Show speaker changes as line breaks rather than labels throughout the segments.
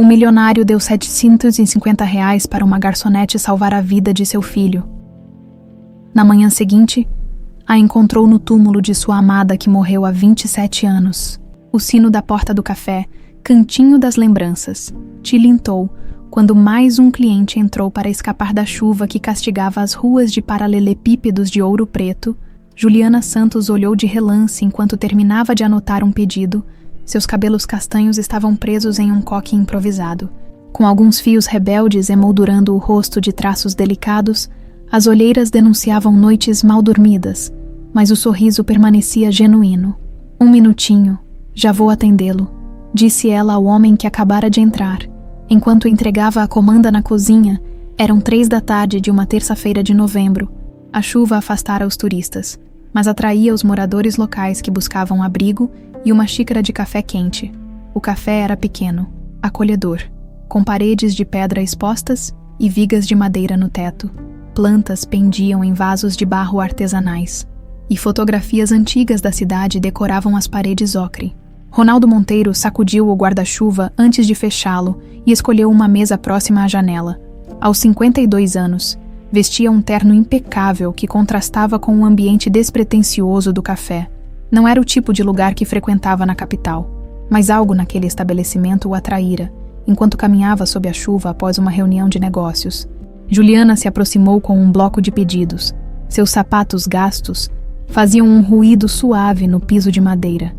O milionário deu R$ 750 para uma garçonete salvar a vida de seu filho. Na manhã seguinte, a encontrou no túmulo de sua amada que morreu há 27 anos. O sino da porta do café, cantinho das lembranças, tilintou quando mais um cliente entrou para escapar da chuva que castigava as ruas de paralelepípedos de ouro preto. Juliana Santos olhou de relance enquanto terminava de anotar um pedido. Seus cabelos castanhos estavam presos em um coque improvisado. Com alguns fios rebeldes emoldurando o rosto de traços delicados, as olheiras denunciavam noites mal dormidas, mas o sorriso permanecia genuíno. "Um minutinho, já vou atendê-lo", disse ela ao homem que acabara de entrar. Enquanto entregava a comanda na cozinha, eram 3 da tarde de uma terça-feira de novembro. A chuva afastara os turistas, mas atraía os moradores locais que buscavam abrigo e uma xícara de café quente. O café era pequeno, acolhedor, com paredes de pedra expostas e vigas de madeira no teto. Plantas pendiam em vasos de barro artesanais, e fotografias antigas da cidade decoravam as paredes ocre. Ronaldo Monteiro sacudiu o guarda-chuva antes de fechá-lo e escolheu uma mesa próxima à janela. Aos 52 anos, vestia um terno impecável que contrastava com o ambiente despretensioso do café. Não era o tipo de lugar que frequentava na capital, mas algo naquele estabelecimento o atraíra, enquanto caminhava sob a chuva após uma reunião de negócios. Juliana se aproximou com um bloco de pedidos. Seus sapatos gastos faziam um ruído suave no piso de madeira.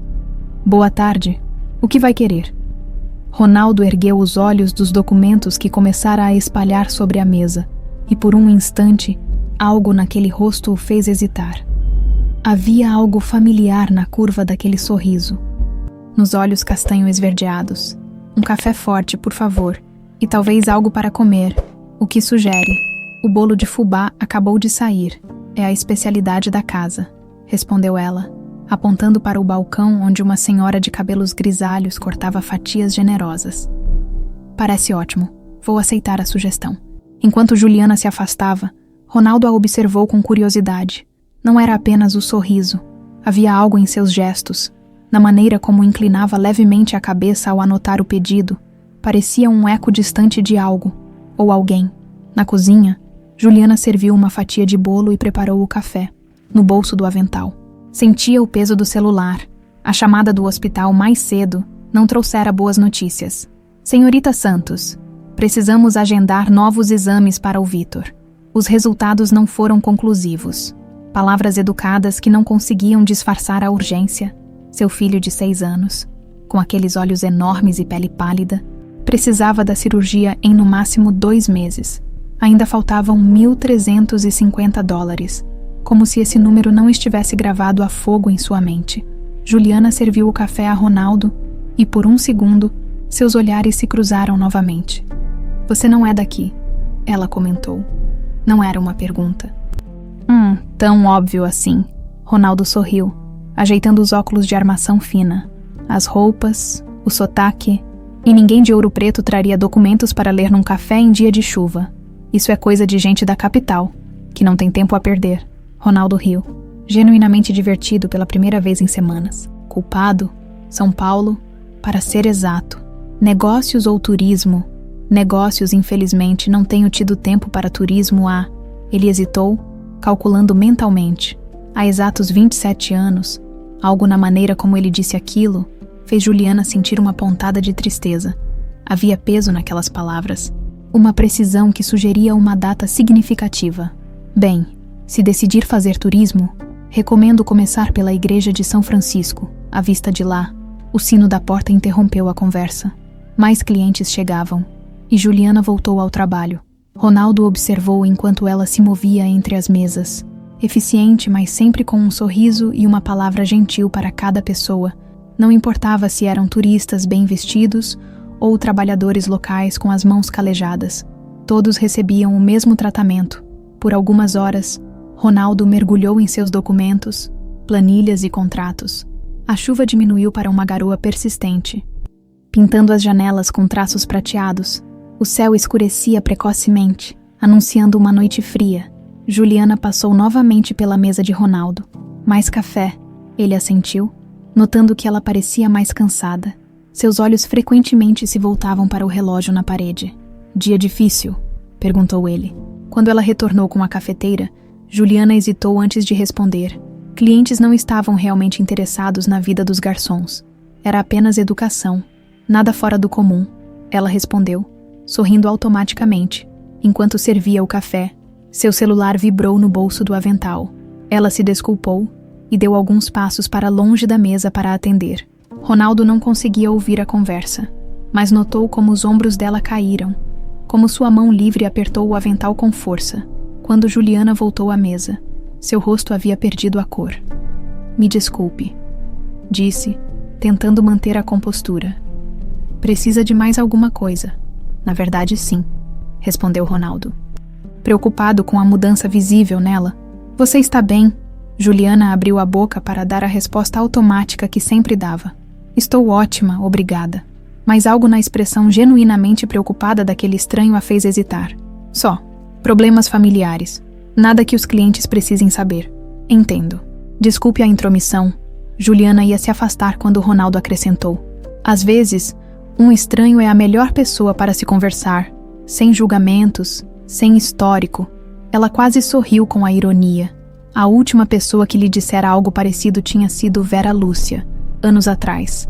"Boa tarde. O que vai querer?" Ronaldo ergueu os olhos dos documentos que começara a espalhar sobre a mesa, e por um instante, algo naquele rosto o fez hesitar. Havia algo familiar na curva daquele sorriso. Nos olhos castanho esverdeados. "Um café forte, por favor, e talvez algo para comer. O que sugere?" "O bolo de fubá acabou de sair. É a especialidade da casa", respondeu ela, apontando para o balcão onde uma senhora de cabelos grisalhos cortava fatias generosas. "Parece ótimo. Vou aceitar a sugestão." Enquanto Juliana se afastava, Ronaldo a observou com curiosidade. Não era apenas o sorriso. Havia algo em seus gestos, na maneira como inclinava levemente a cabeça ao anotar o pedido. Parecia um eco distante de algo, ou alguém. Na cozinha, Juliana serviu uma fatia de bolo e preparou o café, no bolso do avental. Sentia o peso do celular. A chamada do hospital mais cedo não trouxera boas notícias. "Senhorita Santos, precisamos agendar novos exames para o Vitor. Os resultados não foram conclusivos." Palavras educadas que não conseguiam disfarçar a urgência. Seu filho de 6 anos, com aqueles olhos enormes e pele pálida, precisava da cirurgia em no máximo 2 meses. Ainda faltavam $1.350, como se esse número não estivesse gravado a fogo em sua mente. Juliana serviu o café a Ronaldo e, por um segundo, seus olhares se cruzaram novamente. "Você não é daqui", ela comentou. Não era uma pergunta. Tão óbvio assim." Ronaldo sorriu, ajeitando os óculos de armação fina. As roupas, o sotaque, e ninguém de Ouro Preto traria documentos para ler num café em dia de chuva. "Isso é coisa de gente da capital, que não tem tempo a perder." Ronaldo riu, genuinamente divertido pela primeira vez em semanas. Culpado? São Paulo? Para ser exato. Negócios ou turismo? Negócios, infelizmente, não tenho tido tempo para turismo há... Ele hesitou, calculando mentalmente. Há exatos 27 anos, algo na maneira como ele disse aquilo, fez Juliana sentir uma pontada de tristeza. Havia peso naquelas palavras, uma precisão que sugeria uma data significativa. "Bem, se decidir fazer turismo, recomendo começar pela igreja de São Francisco, à vista de lá." O sino da porta interrompeu a conversa. Mais clientes chegavam, e Juliana voltou ao trabalho. Ronaldo observou enquanto ela se movia entre as mesas. Eficiente, mas sempre com um sorriso e uma palavra gentil para cada pessoa. Não importava se eram turistas bem vestidos ou trabalhadores locais com as mãos calejadas. Todos recebiam o mesmo tratamento. Por algumas horas, Ronaldo mergulhou em seus documentos, planilhas e contratos. A chuva diminuiu para uma garoa persistente, pintando as janelas com traços prateados. O céu escurecia precocemente, anunciando uma noite fria. Juliana passou novamente pela mesa de Ronaldo. "Mais café", ele assentiu, notando que ela parecia mais cansada. Seus olhos frequentemente se voltavam para o relógio na parede. Dia difícil? Perguntou ele. Quando ela retornou com a cafeteira, Juliana hesitou antes de responder. Clientes não estavam realmente interessados na vida dos garçons. Era apenas educação. Nada fora do comum. Ela respondeu, sorrindo automaticamente, enquanto servia o café. Seu celular vibrou no bolso do avental. Ela se desculpou e deu alguns passos para longe da mesa para atender. Ronaldo não conseguia ouvir a conversa, mas notou como os ombros dela caíram, como sua mão livre apertou o avental com força. Quando Juliana voltou à mesa, seu rosto havia perdido a cor. Me desculpe, disse, tentando manter a compostura. Precisa de mais alguma coisa? Na verdade, sim, respondeu Ronaldo, preocupado com a mudança visível nela. Você está bem? Juliana abriu a boca para dar a resposta automática que sempre dava. Estou ótima, obrigada. Mas algo na expressão genuinamente preocupada daquele estranho a fez hesitar. Só. Problemas familiares. Nada que os clientes precisem saber. Entendo. Desculpe a intromissão. Juliana ia se afastar quando Ronaldo acrescentou. Às vezes, um estranho é a melhor pessoa para se conversar. Sem julgamentos, sem histórico. Ela quase sorriu com a ironia. A última pessoa que lhe dissera algo parecido tinha sido Vera Lúcia, anos atrás.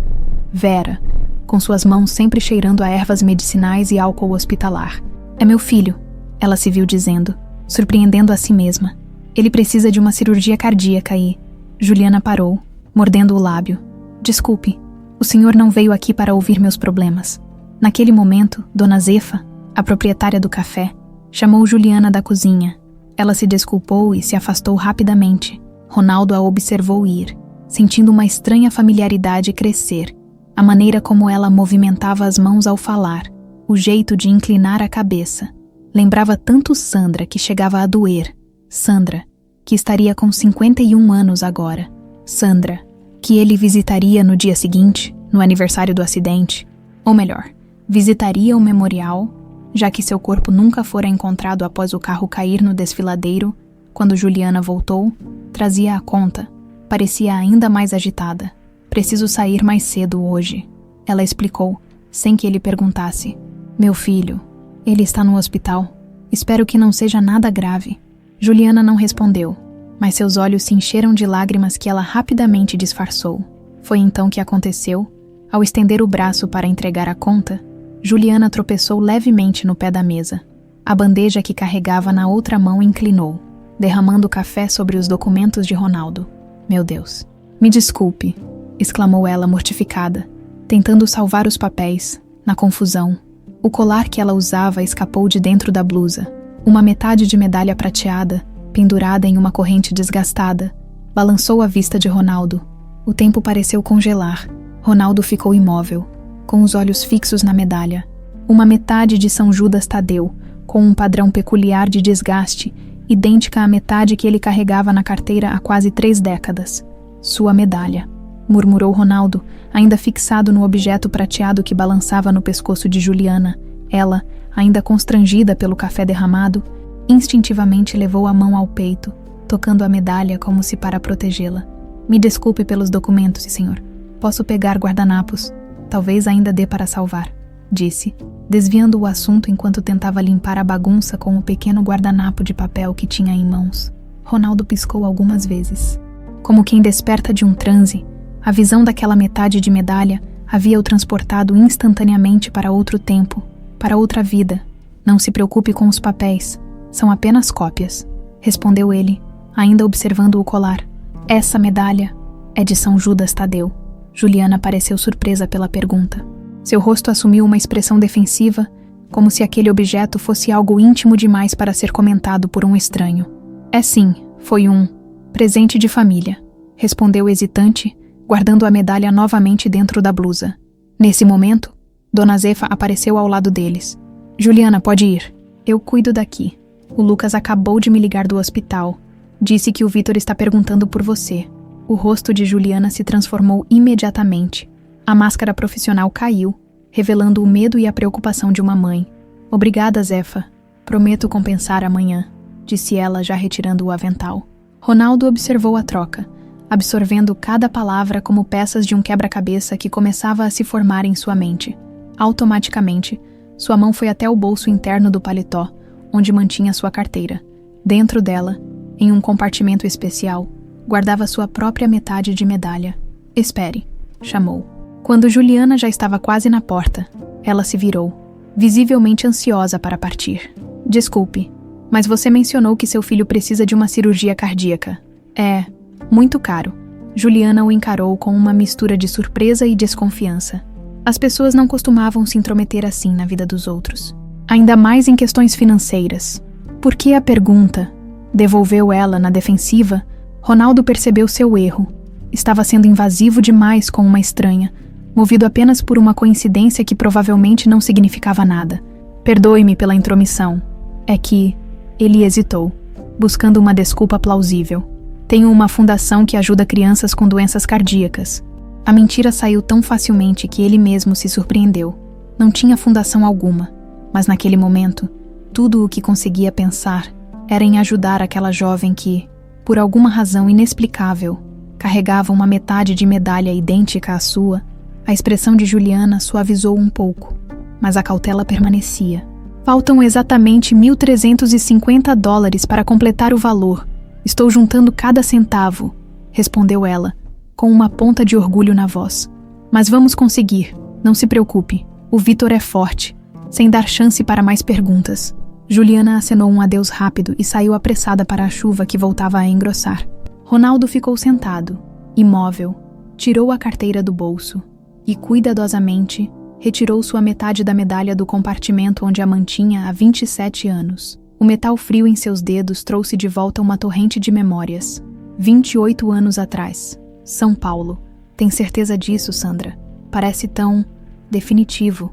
Vera, com suas mãos sempre cheirando a ervas medicinais e álcool hospitalar. É meu filho, ela se viu dizendo, surpreendendo a si mesma. Ele precisa de uma cirurgia cardíaca e... Juliana parou, mordendo o lábio. Desculpe, o senhor não veio aqui para ouvir meus problemas. Naquele momento, Dona Zefa, a proprietária do café, chamou Juliana da cozinha. Ela se desculpou e se afastou rapidamente. Ronaldo a observou ir, sentindo uma estranha familiaridade crescer. A maneira como ela movimentava as mãos ao falar, o jeito de inclinar a cabeça. Lembrava tanto Sandra que chegava a doer. Sandra, que estaria com 51 anos agora. Sandra, que ele visitaria no dia seguinte, no aniversário do acidente. Ou melhor, visitaria o memorial, já que seu corpo nunca fora encontrado após o carro cair no desfiladeiro. Quando Juliana voltou, trazia a conta. Parecia ainda mais agitada. Preciso sair mais cedo hoje, ela explicou, sem que ele perguntasse. Meu filho, ele está no hospital. Espero que não seja nada grave. Juliana não respondeu, mas seus olhos se encheram de lágrimas que ela rapidamente disfarçou. Foi então que aconteceu. Ao estender o braço para entregar a conta, Juliana tropeçou levemente no pé da mesa. A bandeja que carregava na outra mão inclinou, derramando café sobre os documentos de Ronaldo. Meu Deus. Me desculpe, exclamou ela mortificada, tentando salvar os papéis, na confusão. O colar que ela usava escapou de dentro da blusa. Uma metade de medalha prateada, pendurada em uma corrente desgastada, balançou a vista de Ronaldo. O tempo pareceu congelar. Ronaldo ficou imóvel, com os olhos fixos na medalha. Uma metade de São Judas Tadeu, com um padrão peculiar de desgaste, idêntica à metade que ele carregava na carteira há quase 3 décadas. Sua medalha, murmurou Ronaldo, ainda fixado no objeto prateado que balançava no pescoço de Juliana. Ela, ainda constrangida pelo café derramado, instintivamente levou a mão ao peito, tocando a medalha como se para protegê-la. Me desculpe pelos documentos, senhor. Posso pegar guardanapos? Talvez ainda dê para salvar, disse, desviando o assunto enquanto tentava limpar a bagunça com o pequeno guardanapo de papel que tinha em mãos. Ronaldo piscou algumas vezes. Como quem desperta de um transe, a visão daquela metade de medalha havia-o transportado instantaneamente para outro tempo, para outra vida. Não se preocupe com os papéis, são apenas cópias, respondeu ele, ainda observando o colar. Essa medalha é de São Judas Tadeu. Juliana pareceu surpresa pela pergunta. Seu rosto assumiu uma expressão defensiva, como se aquele objeto fosse algo íntimo demais para ser comentado por um estranho. É sim, foi um presente de família, respondeu hesitante, guardando a medalha novamente dentro da blusa. Nesse momento, Dona Zefa apareceu ao lado deles. Juliana, pode ir. Eu cuido daqui. O Lucas acabou de me ligar do hospital. Disse que o Vitor está perguntando por você. O rosto de Juliana se transformou imediatamente. A máscara profissional caiu, revelando o medo e a preocupação de uma mãe. Obrigada, Zefa. Prometo compensar amanhã, disse ela, já retirando o avental. Ronaldo observou a troca, absorvendo cada palavra como peças de um quebra-cabeça que começava a se formar em sua mente. Automaticamente, sua mão foi até o bolso interno do paletó, onde mantinha sua carteira. Dentro dela, em um compartimento especial, guardava sua própria metade de medalha. "Espere", chamou. Quando Juliana já estava quase na porta, ela se virou, visivelmente ansiosa para partir. "Desculpe, mas você mencionou que seu filho precisa de uma cirurgia cardíaca. É muito caro." Juliana o encarou com uma mistura de surpresa e desconfiança. As pessoas não costumavam se intrometer assim na vida dos outros, ainda mais em questões financeiras. "Por que a pergunta?" Devolveu ela na defensiva. Ronaldo percebeu seu erro. Estava sendo invasivo demais com uma estranha, movido apenas por uma coincidência que provavelmente não significava nada. "Perdoe-me pela intromissão. É que..." Ele hesitou, buscando uma desculpa plausível. "Tenho uma fundação que ajuda crianças com doenças cardíacas." A mentira saiu tão facilmente que ele mesmo se surpreendeu. Não tinha fundação alguma, mas naquele momento, tudo o que conseguia pensar era em ajudar aquela jovem que, por alguma razão inexplicável, carregava uma metade de medalha idêntica à sua. A expressão de Juliana suavizou um pouco, mas a cautela permanecia. "Faltam exatamente $1.350 para completar o valor. Estou juntando cada centavo", respondeu ela, com uma ponta de orgulho na voz. "Mas vamos conseguir, não se preocupe. O Vitor é forte." Sem dar chance para mais perguntas, Juliana acenou um adeus rápido e saiu apressada para a chuva que voltava a engrossar. Ronaldo ficou sentado, imóvel, tirou a carteira do bolso e, cuidadosamente, retirou sua metade da medalha do compartimento onde a mantinha há 27 anos. O metal frio em seus dedos trouxe de volta uma torrente de memórias. 28 anos atrás. São Paulo. "Tem certeza disso, Sandra? Parece tão definitivo",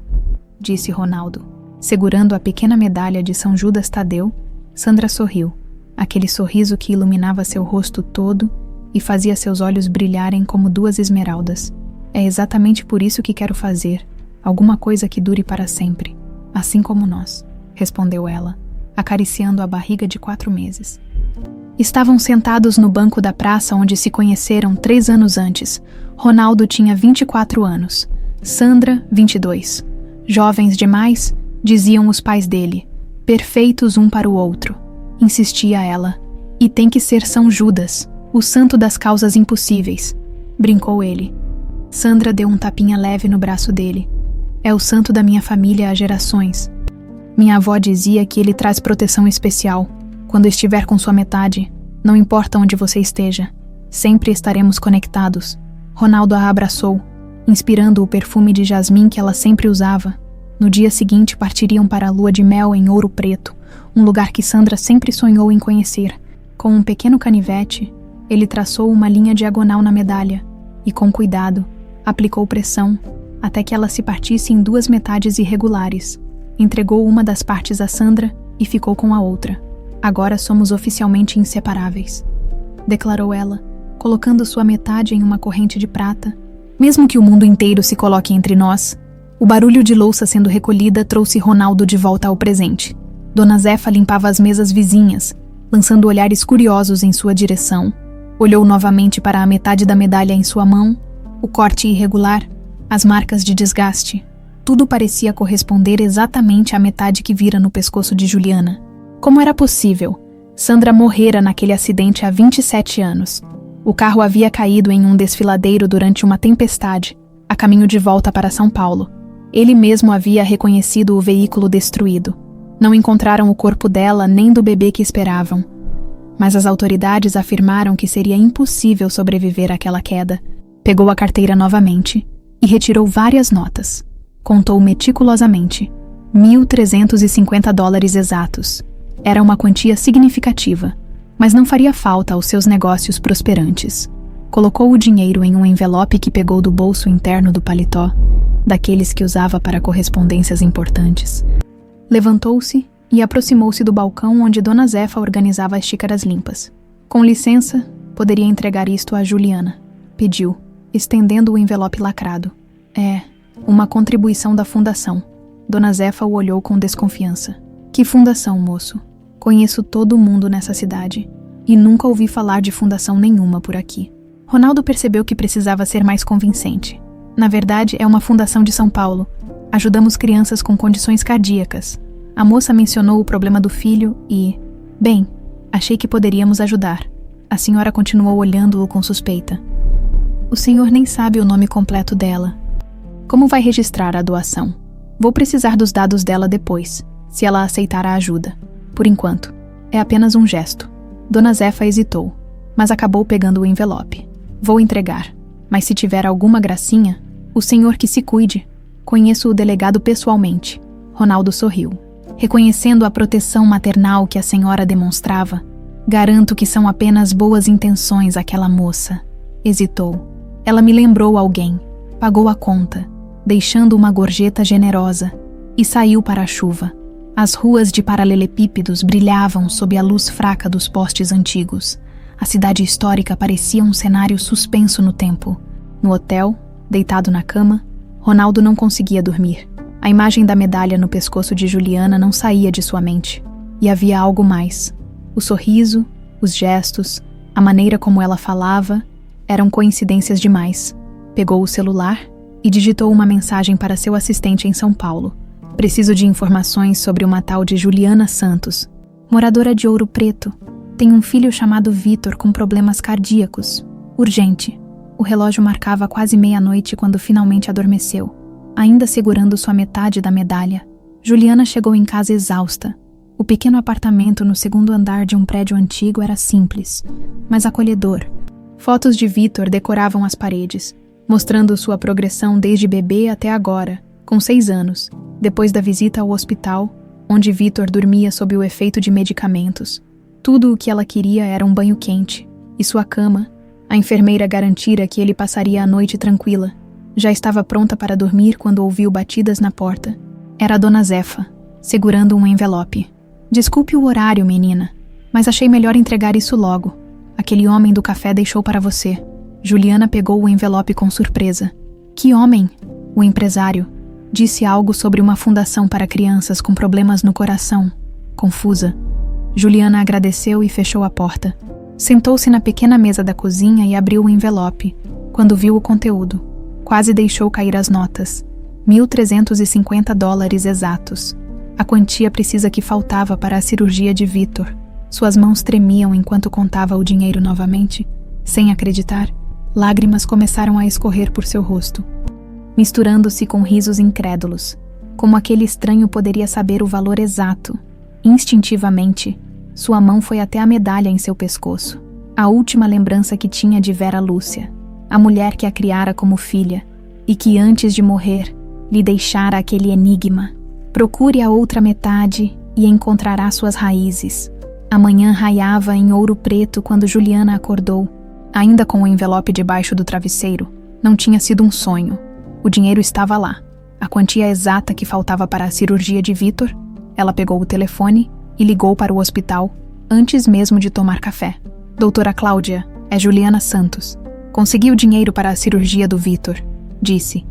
disse Ronaldo. Segurando a pequena medalha de São Judas Tadeu, Sandra sorriu. Aquele sorriso que iluminava seu rosto todo e fazia seus olhos brilharem como duas esmeraldas. "É exatamente por isso que quero fazer. Alguma coisa que dure para sempre. Assim como nós", respondeu ela, acariciando a barriga de 4 meses. Estavam sentados no banco da praça onde se conheceram 3 anos antes. Ronaldo tinha 24 anos. Sandra, 22. "Jovens demais", diziam os pais dele. "Perfeitos um para o outro", insistia ela. "E tem que ser São Judas, o santo das causas impossíveis", brincou ele. Sandra deu um tapinha leve no braço dele. "É o santo da minha família há gerações. Minha avó dizia que ele traz proteção especial. Quando estiver com sua metade, não importa onde você esteja, sempre estaremos conectados." Ronaldo a abraçou, inspirando o perfume de jasmim que ela sempre usava. No dia seguinte partiriam para a lua de mel em Ouro Preto, um lugar que Sandra sempre sonhou em conhecer. Com um pequeno canivete, ele traçou uma linha diagonal na medalha e, com cuidado, aplicou pressão até que ela se partisse em 2 metades irregulares. Entregou uma das partes a Sandra e ficou com a outra. "Agora somos oficialmente inseparáveis", declarou ela, colocando sua metade em uma corrente de prata. "Mesmo que o mundo inteiro se coloque entre nós." O barulho de louça sendo recolhida trouxe Ronaldo de volta ao presente. Dona Zefa limpava as mesas vizinhas, lançando olhares curiosos em sua direção. Olhou novamente para a metade da medalha em sua mão, o corte irregular, as marcas de desgaste. Tudo parecia corresponder exatamente à metade que vira no pescoço de Juliana. Como era possível? Sandra morrera naquele acidente há 27 anos. O carro havia caído em um desfiladeiro durante uma tempestade, a caminho de volta para São Paulo. Ele mesmo havia reconhecido o veículo destruído. Não encontraram o corpo dela nem do bebê que esperavam. Mas as autoridades afirmaram que seria impossível sobreviver àquela queda. Pegou a carteira novamente e retirou várias notas. Contou meticulosamente. $1.350 exatos. Era uma quantia significativa, mas não faria falta aos seus negócios prosperantes. Colocou o dinheiro em um envelope que pegou do bolso interno do paletó, daqueles que usava para correspondências importantes. Levantou-se e aproximou-se do balcão onde Dona Zefa organizava as xícaras limpas. "Com licença, poderia entregar isto a Juliana", pediu, estendendo o envelope lacrado. "É uma contribuição da fundação." Dona Zefa o olhou com desconfiança. "Que fundação, moço? Conheço todo mundo nessa cidade e nunca ouvi falar de fundação nenhuma por aqui." Ronaldo percebeu que precisava ser mais convincente. Na verdade, é uma fundação de São Paulo. Ajudamos crianças com condições cardíacas. A moça mencionou o problema do filho e... Bem, achei que poderíamos ajudar. A senhora continuou olhando-o com suspeita. O senhor nem sabe o nome completo dela. Como vai registrar a doação? Vou precisar dos dados dela depois, se ela aceitar a ajuda. Por enquanto, é apenas um gesto. Dona Zefa hesitou, mas acabou pegando o envelope. Vou entregar, mas se tiver alguma gracinha, o senhor que se cuide. Conheço o delegado pessoalmente. Ronaldo sorriu. Reconhecendo a proteção maternal que a senhora demonstrava, garanto que são apenas boas intenções aquela moça. Hesitou. Ela me lembrou alguém. Pagou a conta, deixando uma gorjeta generosa, e saiu para a chuva. As ruas de paralelepípedos brilhavam sob a luz fraca dos postes antigos. A cidade histórica parecia um cenário suspenso no tempo. No hotel, deitado na cama, Ronaldo não conseguia dormir. A imagem da medalha no pescoço de Juliana não saía de sua mente. E havia algo mais. O sorriso, os gestos, a maneira como ela falava, eram coincidências demais. Pegou o celular e digitou uma mensagem para seu assistente em São Paulo. Preciso de informações sobre uma tal de Juliana Santos, moradora de Ouro Preto. Tem um filho chamado Vitor com problemas cardíacos. Urgente. O relógio marcava quase meia-noite quando finalmente adormeceu, ainda segurando sua metade da medalha. Juliana chegou em casa exausta. O pequeno apartamento no segundo andar de um prédio antigo era simples, mas acolhedor. Fotos de Vitor decoravam as paredes, mostrando sua progressão desde bebê até agora, com 6 anos, depois da visita ao hospital, onde Vitor dormia sob o efeito de medicamentos. Tudo o que ela queria era um banho quente, e sua cama. A enfermeira garantira que ele passaria a noite tranquila. Já estava pronta para dormir quando ouviu batidas na porta. Era a Dona Zefa, segurando um envelope. Desculpe o horário, menina, mas achei melhor entregar isso logo. Aquele homem do café deixou para você. Juliana pegou o envelope com surpresa. Que homem? O empresário. Disse algo sobre uma fundação para crianças com problemas no coração. Confusa. Juliana agradeceu e fechou a porta. Sentou-se na pequena mesa da cozinha e abriu o envelope. Quando viu o conteúdo, quase deixou cair as notas. $1.350 exatos. A quantia precisa que faltava para a cirurgia de Vitor. Suas mãos tremiam enquanto contava o dinheiro novamente. Sem acreditar, lágrimas começaram a escorrer por seu rosto, misturando-se com risos incrédulos. Como aquele estranho poderia saber o valor exato? Instintivamente, sua mão foi até a medalha em seu pescoço. A última lembrança que tinha de Vera Lúcia, a mulher que a criara como filha, e que antes de morrer, lhe deixara aquele enigma. Procure a outra metade e encontrará suas raízes. A manhã raiava em Ouro Preto quando Juliana acordou, ainda com o envelope debaixo do travesseiro. Não tinha sido um sonho. O dinheiro estava lá. A quantia exata que faltava para a cirurgia de Vitor. Ela pegou o telefone e ligou para o hospital, antes mesmo de tomar café. Doutora Cláudia, é Juliana Santos. Consegui o dinheiro para a cirurgia do Vitor, disse,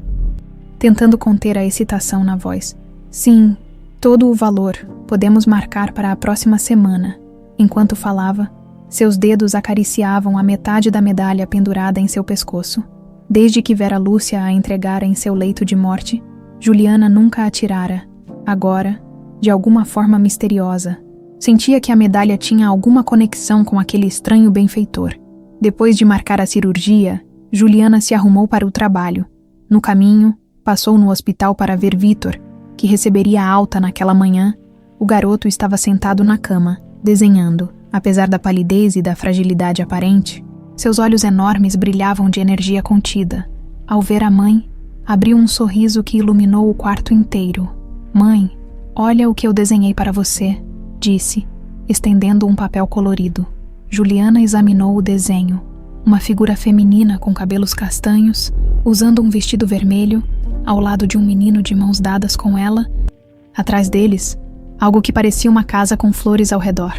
tentando conter a excitação na voz. Sim, todo o valor. Podemos marcar para a próxima semana. Enquanto falava, seus dedos acariciavam a metade da medalha pendurada em seu pescoço. Desde que Vera Lúcia a entregara em seu leito de morte, Juliana nunca a tirara. Agora, de alguma forma misteriosa, sentia que a medalha tinha alguma conexão com aquele estranho benfeitor. Depois de marcar a cirurgia, Juliana se arrumou para o trabalho. No caminho, passou no hospital para ver Vitor, que receberia alta naquela manhã. O garoto estava sentado na cama, desenhando. Apesar da palidez e da fragilidade aparente, seus olhos enormes brilhavam de energia contida. Ao ver a mãe, abriu um sorriso que iluminou o quarto inteiro. Mãe, olha o que eu desenhei para você, disse, estendendo um papel colorido. Juliana examinou o desenho. Uma figura feminina com cabelos castanhos, usando um vestido vermelho, ao lado de um menino de mãos dadas com ela. Atrás deles, algo que parecia uma casa com flores ao redor.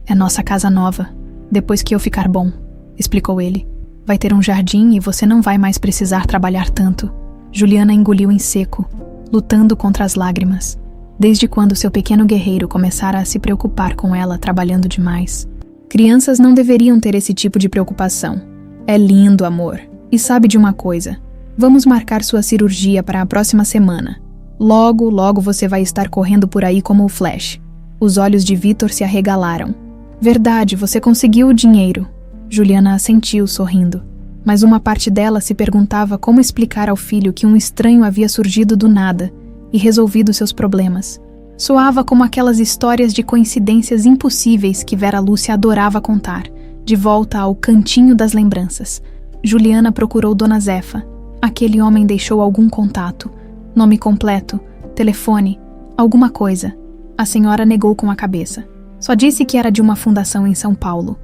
É nossa casa nova, depois que eu ficar bom, explicou ele. Vai ter um jardim e você não vai mais precisar trabalhar tanto. Juliana engoliu em seco, lutando contra as lágrimas. Desde quando seu pequeno guerreiro começara a se preocupar com ela trabalhando demais? Crianças não deveriam ter esse tipo de preocupação. É lindo, amor. E sabe de uma coisa? Vamos marcar sua cirurgia para a próxima semana. Logo, logo você vai estar correndo por aí como o Flash. Os olhos de Vitor se arregalaram. Verdade, você conseguiu o dinheiro. Juliana assentiu, sorrindo. Mas uma parte dela se perguntava como explicar ao filho que um estranho havia surgido do nada e resolvido seus problemas. Soava como aquelas histórias de coincidências impossíveis que Vera Lúcia adorava contar, de volta ao cantinho das lembranças. Juliana procurou Dona Zefa. Aquele homem deixou algum contato, nome completo, telefone, alguma coisa. A senhora negou com a cabeça. Só disse que era de uma fundação em São Paulo.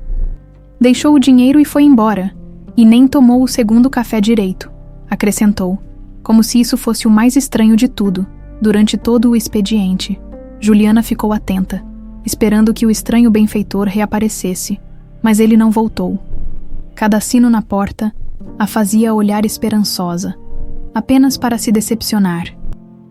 Deixou o dinheiro e foi embora. E nem tomou o segundo café direito, acrescentou, como se isso fosse o mais estranho de tudo, durante todo o expediente. Juliana ficou atenta, esperando que o estranho benfeitor reaparecesse, mas ele não voltou. Cada sino na porta a fazia olhar esperançosa, apenas para se decepcionar.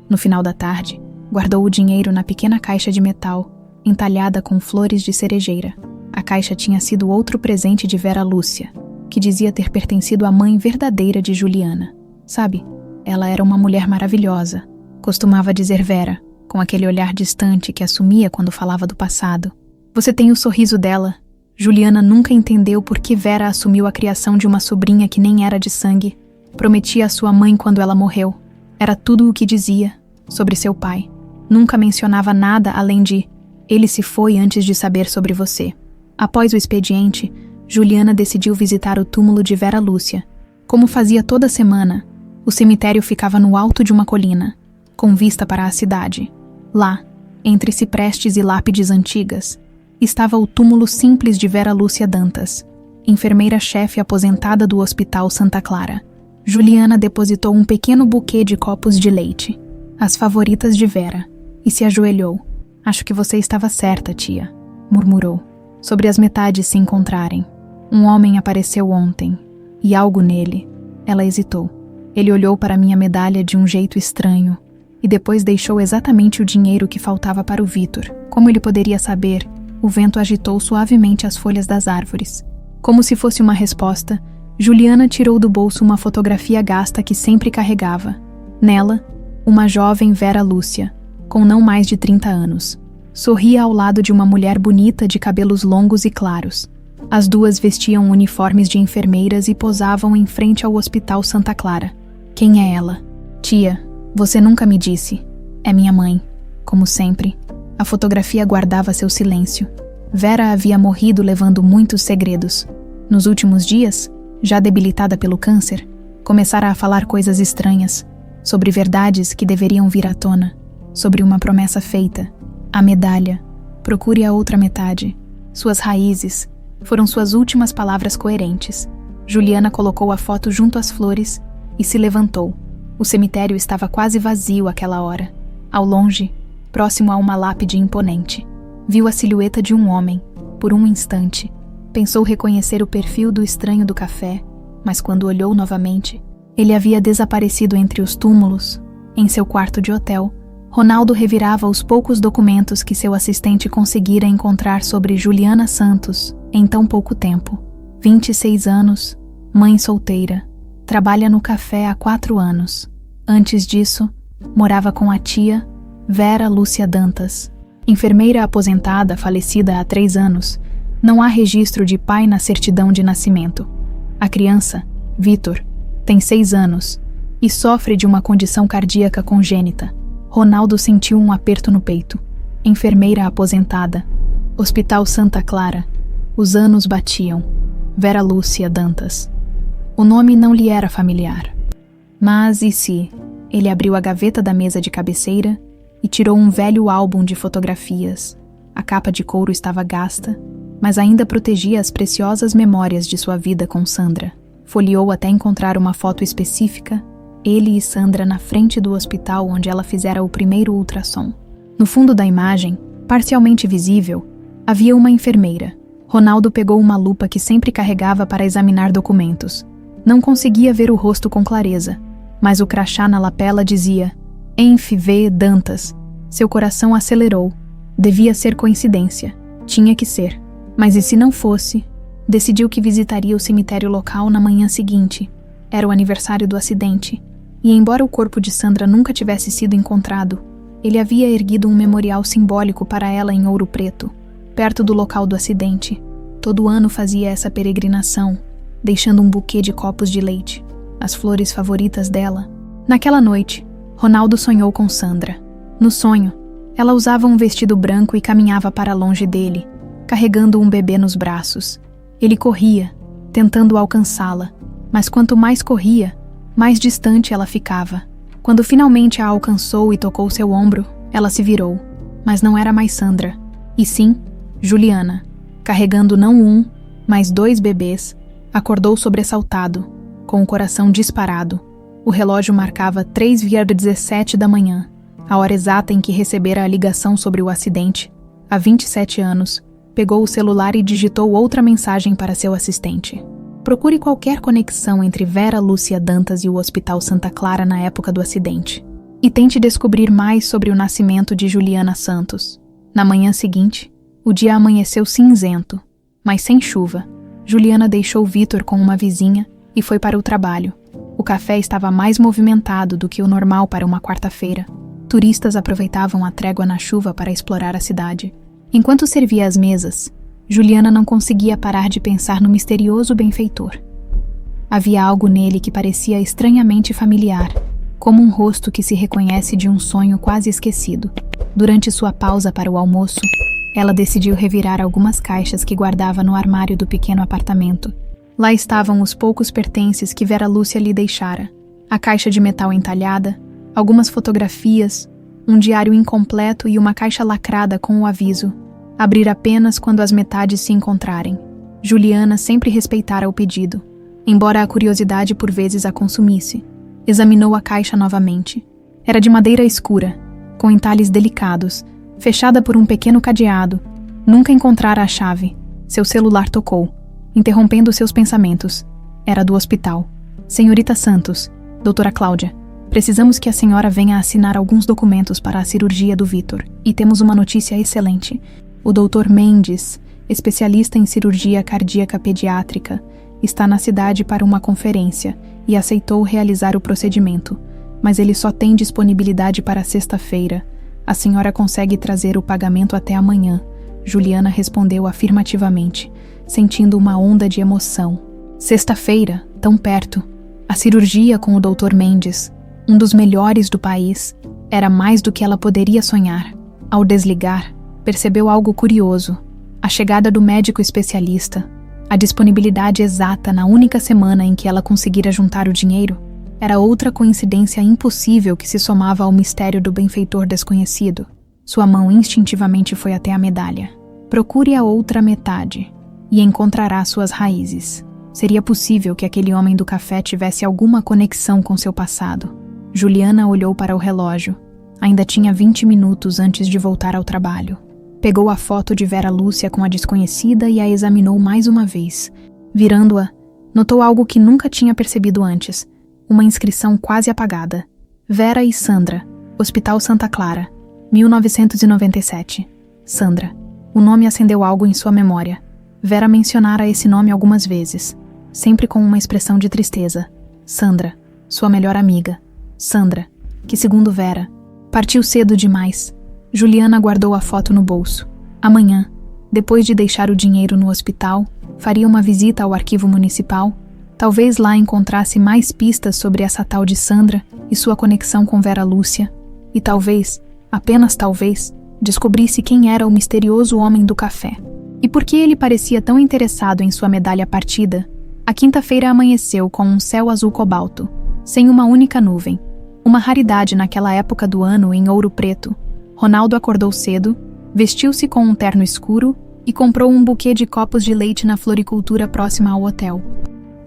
No final da tarde, guardou o dinheiro na pequena caixa de metal, entalhada com flores de cerejeira. A caixa tinha sido outro presente de Vera Lúcia, que dizia ter pertencido à mãe verdadeira de Juliana. Sabe, ela era uma mulher maravilhosa, costumava dizer Vera, com aquele olhar distante que assumia quando falava do passado. Você tem o sorriso dela. Juliana nunca entendeu por que Vera assumiu a criação de uma sobrinha que nem era de sangue. Prometia à sua mãe quando ela morreu. Era tudo o que dizia sobre seu pai. Nunca mencionava nada além de ele se foi antes de saber sobre você. Após o expediente, Juliana decidiu visitar o túmulo de Vera Lúcia. Como fazia toda semana, o cemitério ficava no alto de uma colina, com vista para a cidade. Lá, entre ciprestes e lápides antigas, estava o túmulo simples de Vera Lúcia Dantas, enfermeira-chefe aposentada do Hospital Santa Clara. Juliana depositou um pequeno buquê de copos de leite, as favoritas de Vera, e se ajoelhou. Acho que você estava certa, tia, murmurou, sobre as metades se encontrarem. Um homem apareceu ontem, e algo nele. Ela hesitou. Ele olhou para minha medalha de um jeito estranho, e depois deixou exatamente o dinheiro que faltava para o Vitor. Como ele poderia saber? O vento agitou suavemente as folhas das árvores. Como se fosse uma resposta, Juliana tirou do bolso uma fotografia gasta que sempre carregava. Nela, uma jovem Vera Lúcia, com não mais de 30 anos. Sorria ao lado de uma mulher bonita de cabelos longos e claros. As duas vestiam uniformes de enfermeiras e posavam em frente ao Hospital Santa Clara. Quem é ela? Tia, você nunca me disse. É minha mãe. Como sempre, a fotografia guardava seu silêncio. Vera havia morrido levando muitos segredos. Nos últimos dias, já debilitada pelo câncer, começara a falar coisas estranhas, sobre verdades que deveriam vir à tona, sobre uma promessa feita, a medalha, procure a outra metade, suas raízes. Foram suas últimas palavras coerentes. Juliana colocou a foto junto às flores e se levantou. O cemitério estava quase vazio àquela hora. Ao longe, próximo a uma lápide imponente, viu a silhueta de um homem. Por um instante, pensou reconhecer o perfil do estranho do café, mas quando olhou novamente, ele havia desaparecido entre os túmulos. Em seu quarto de hotel, Ronaldo revirava os poucos documentos que seu assistente conseguira encontrar sobre Juliana Santos em tão pouco tempo. 26 anos, mãe solteira, trabalha no café há 4 anos. Antes disso, morava com a tia, Vera Lúcia Dantas. Enfermeira aposentada falecida há 3 anos, não há registro de pai na certidão de nascimento. A criança, Vitor, tem 6 anos e sofre de uma condição cardíaca congênita. Ronaldo sentiu um aperto no peito. Enfermeira aposentada. Hospital Santa Clara. Os anos batiam. Vera Lúcia Dantas. O nome não lhe era familiar. Mas e se? Ele abriu a gaveta da mesa de cabeceira e tirou um velho álbum de fotografias. A capa de couro estava gasta, mas ainda protegia as preciosas memórias de sua vida com Sandra. Folheou até encontrar uma foto específica, ele e Sandra na frente do hospital onde ela fizera o primeiro ultrassom. No fundo da imagem, parcialmente visível, havia uma enfermeira. Ronaldo pegou uma lupa que sempre carregava para examinar documentos. Não conseguia ver o rosto com clareza, mas o crachá na lapela dizia Enf V. Dantas. Seu coração acelerou. Devia ser coincidência. Tinha que ser. Mas e se não fosse? Decidiu que visitaria o cemitério local na manhã seguinte. Era o aniversário do acidente, e embora o corpo de Sandra nunca tivesse sido encontrado, ele havia erguido um memorial simbólico para ela em Ouro Preto, perto do local do acidente. Todo ano fazia essa peregrinação, deixando um buquê de copos de leite, as flores favoritas dela. Naquela noite, Ronaldo sonhou com Sandra. No sonho, ela usava um vestido branco e caminhava para longe dele, carregando um bebê nos braços. Ele corria, tentando alcançá-la, mas quanto mais corria, mais distante ela ficava. Quando finalmente a alcançou e tocou seu ombro, ela se virou, mas não era mais Sandra, e sim Juliana. Carregando não um, mas 2 bebês, acordou sobressaltado, com o coração disparado. O relógio marcava 3h17 da manhã, a hora exata em que recebera a ligação sobre o acidente. Há 27 anos, pegou o celular e digitou outra mensagem para seu assistente. Procure qualquer conexão entre Vera Lúcia Dantas e o Hospital Santa Clara na época do acidente, e tente descobrir mais sobre o nascimento de Juliana Santos. Na manhã seguinte, o dia amanheceu cinzento, mas sem chuva. Juliana deixou Vitor com uma vizinha e foi para o trabalho. O café estava mais movimentado do que o normal para uma quarta-feira. Turistas aproveitavam a trégua na chuva para explorar a cidade. Enquanto servia as mesas, Juliana não conseguia parar de pensar no misterioso benfeitor. Havia algo nele que parecia estranhamente familiar, como um rosto que se reconhece de um sonho quase esquecido. Durante sua pausa para o almoço, ela decidiu revirar algumas caixas que guardava no armário do pequeno apartamento. Lá estavam os poucos pertences que Vera Lúcia lhe deixara. A caixa de metal entalhada, algumas fotografias, um diário incompleto e uma caixa lacrada com o aviso: abrir apenas quando as metades se encontrarem. Juliana sempre respeitara o pedido, embora a curiosidade por vezes a consumisse. Examinou a caixa novamente. Era de madeira escura, com entalhes delicados, fechada por um pequeno cadeado. Nunca encontrara a chave. Seu celular tocou, interrompendo seus pensamentos. Era do hospital. Senhorita Santos, doutora Cláudia, precisamos que a senhora venha assinar alguns documentos para a cirurgia do Vitor. E temos uma notícia excelente. O Dr. Mendes, especialista em cirurgia cardíaca pediátrica, está na cidade para uma conferência e aceitou realizar o procedimento, mas ele só tem disponibilidade para sexta-feira. A senhora consegue trazer o pagamento até amanhã. Juliana respondeu afirmativamente, sentindo uma onda de emoção. Sexta-feira, tão perto. A cirurgia com o Dr. Mendes, um dos melhores do país, era mais do que ela poderia sonhar. Ao desligar, percebeu algo curioso. A chegada do médico especialista, a disponibilidade exata na única semana em que ela conseguira juntar o dinheiro, era outra coincidência impossível que se somava ao mistério do benfeitor desconhecido. Sua mão instintivamente foi até a medalha. Procure a outra metade e encontrará suas raízes. Seria possível que aquele homem do café tivesse alguma conexão com seu passado. Juliana olhou para o relógio. Ainda tinha 20 minutos antes de voltar ao trabalho. Pegou a foto de Vera Lúcia com a desconhecida e a examinou mais uma vez. Virando-a, notou algo que nunca tinha percebido antes. Uma inscrição quase apagada. Vera e Sandra, Hospital Santa Clara, 1997. Sandra. O nome acendeu algo em sua memória. Vera mencionara esse nome algumas vezes, sempre com uma expressão de tristeza. Sandra, sua melhor amiga. Sandra, que segundo Vera, partiu cedo demais. Juliana guardou a foto no bolso. Amanhã, depois de deixar o dinheiro no hospital, faria uma visita ao arquivo municipal. Talvez lá encontrasse mais pistas sobre essa tal de Sandra e sua conexão com Vera Lúcia. E talvez, apenas talvez, descobrisse quem era o misterioso homem do café. E por que ele parecia tão interessado em sua medalha partida? A quinta-feira amanheceu com um céu azul cobalto, sem uma única nuvem. Uma raridade naquela época do ano em Ouro Preto. Ronaldo acordou cedo, vestiu-se com um terno escuro e comprou um buquê de copos de leite na floricultura próxima ao hotel.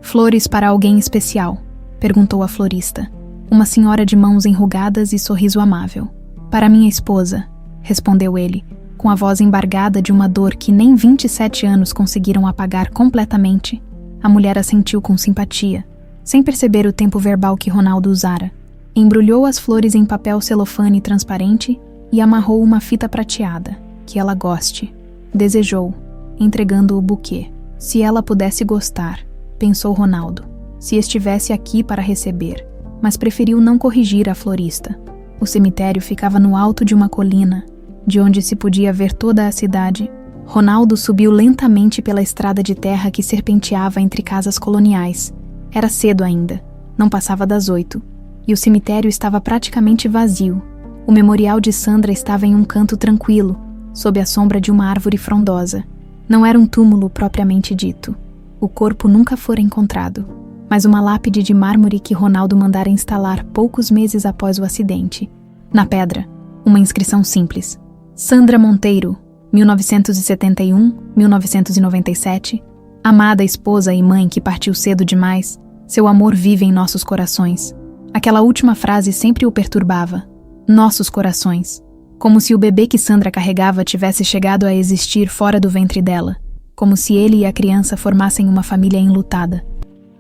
Flores para alguém especial? Perguntou a florista. Uma senhora de mãos enrugadas e sorriso amável. Para minha esposa, respondeu ele, com a voz embargada de uma dor que nem 27 anos conseguiram apagar completamente. A mulher assentiu com simpatia, sem perceber o tempo verbal que Ronaldo usara. Embrulhou as flores em papel celofane transparente e amarrou uma fita prateada, que ela goste. Desejou, entregando o buquê. Se ela pudesse gostar, pensou Ronaldo, se estivesse aqui para receber, mas preferiu não corrigir a florista. O cemitério ficava no alto de uma colina, de onde se podia ver toda a cidade. Ronaldo subiu lentamente pela estrada de terra que serpenteava entre casas coloniais. Era cedo ainda, não passava das 8, e o cemitério estava praticamente vazio. O memorial de Sandra estava em um canto tranquilo, sob a sombra de uma árvore frondosa. Não era um túmulo propriamente dito. O corpo nunca fora encontrado, mas uma lápide de mármore que Ronaldo mandara instalar poucos meses após o acidente. Na pedra, uma inscrição simples: Sandra Monteiro, 1971-1997, amada esposa e mãe que partiu cedo demais, seu amor vive em nossos corações. Aquela última frase sempre o perturbava. Nossos corações. Como se o bebê que Sandra carregava tivesse chegado a existir fora do ventre dela. Como se ele e a criança formassem uma família enlutada.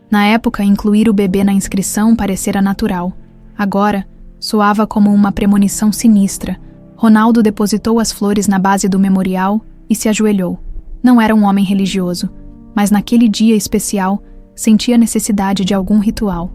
Na época, incluir o bebê na inscrição parecera natural. Agora, soava como uma premonição sinistra. Ronaldo depositou as flores na base do memorial e se ajoelhou. Não era um homem religioso, mas naquele dia especial sentia necessidade de algum ritual.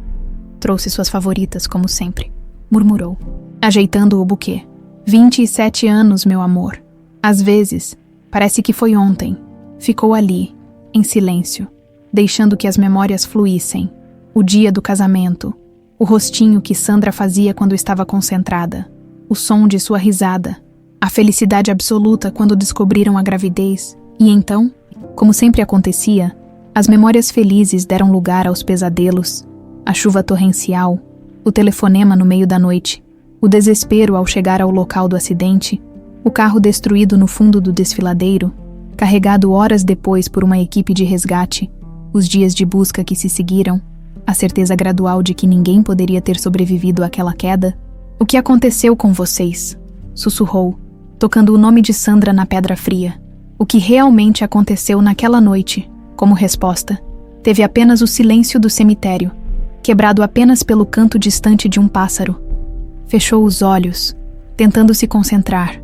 Trouxe suas favoritas, como sempre, murmurou, ajeitando o buquê. 27 anos, meu amor. Às vezes, parece que foi ontem. Ficou ali, em silêncio, deixando que as memórias fluíssem. O dia do casamento, o rostinho que Sandra fazia quando estava concentrada, o som de sua risada, a felicidade absoluta quando descobriram a gravidez, e então, como sempre acontecia, as memórias felizes deram lugar aos pesadelos, a chuva torrencial, o telefonema no meio da noite, o desespero ao chegar ao local do acidente, o carro destruído no fundo do desfiladeiro, carregado horas depois por uma equipe de resgate, os dias de busca que se seguiram, a certeza gradual de que ninguém poderia ter sobrevivido àquela queda. O que aconteceu com vocês? Sussurrou, tocando o nome de Sandra na pedra fria. O que realmente aconteceu naquela noite? Como resposta, teve apenas o silêncio do cemitério, quebrado apenas pelo canto distante de um pássaro. Fechou os olhos, tentando se concentrar,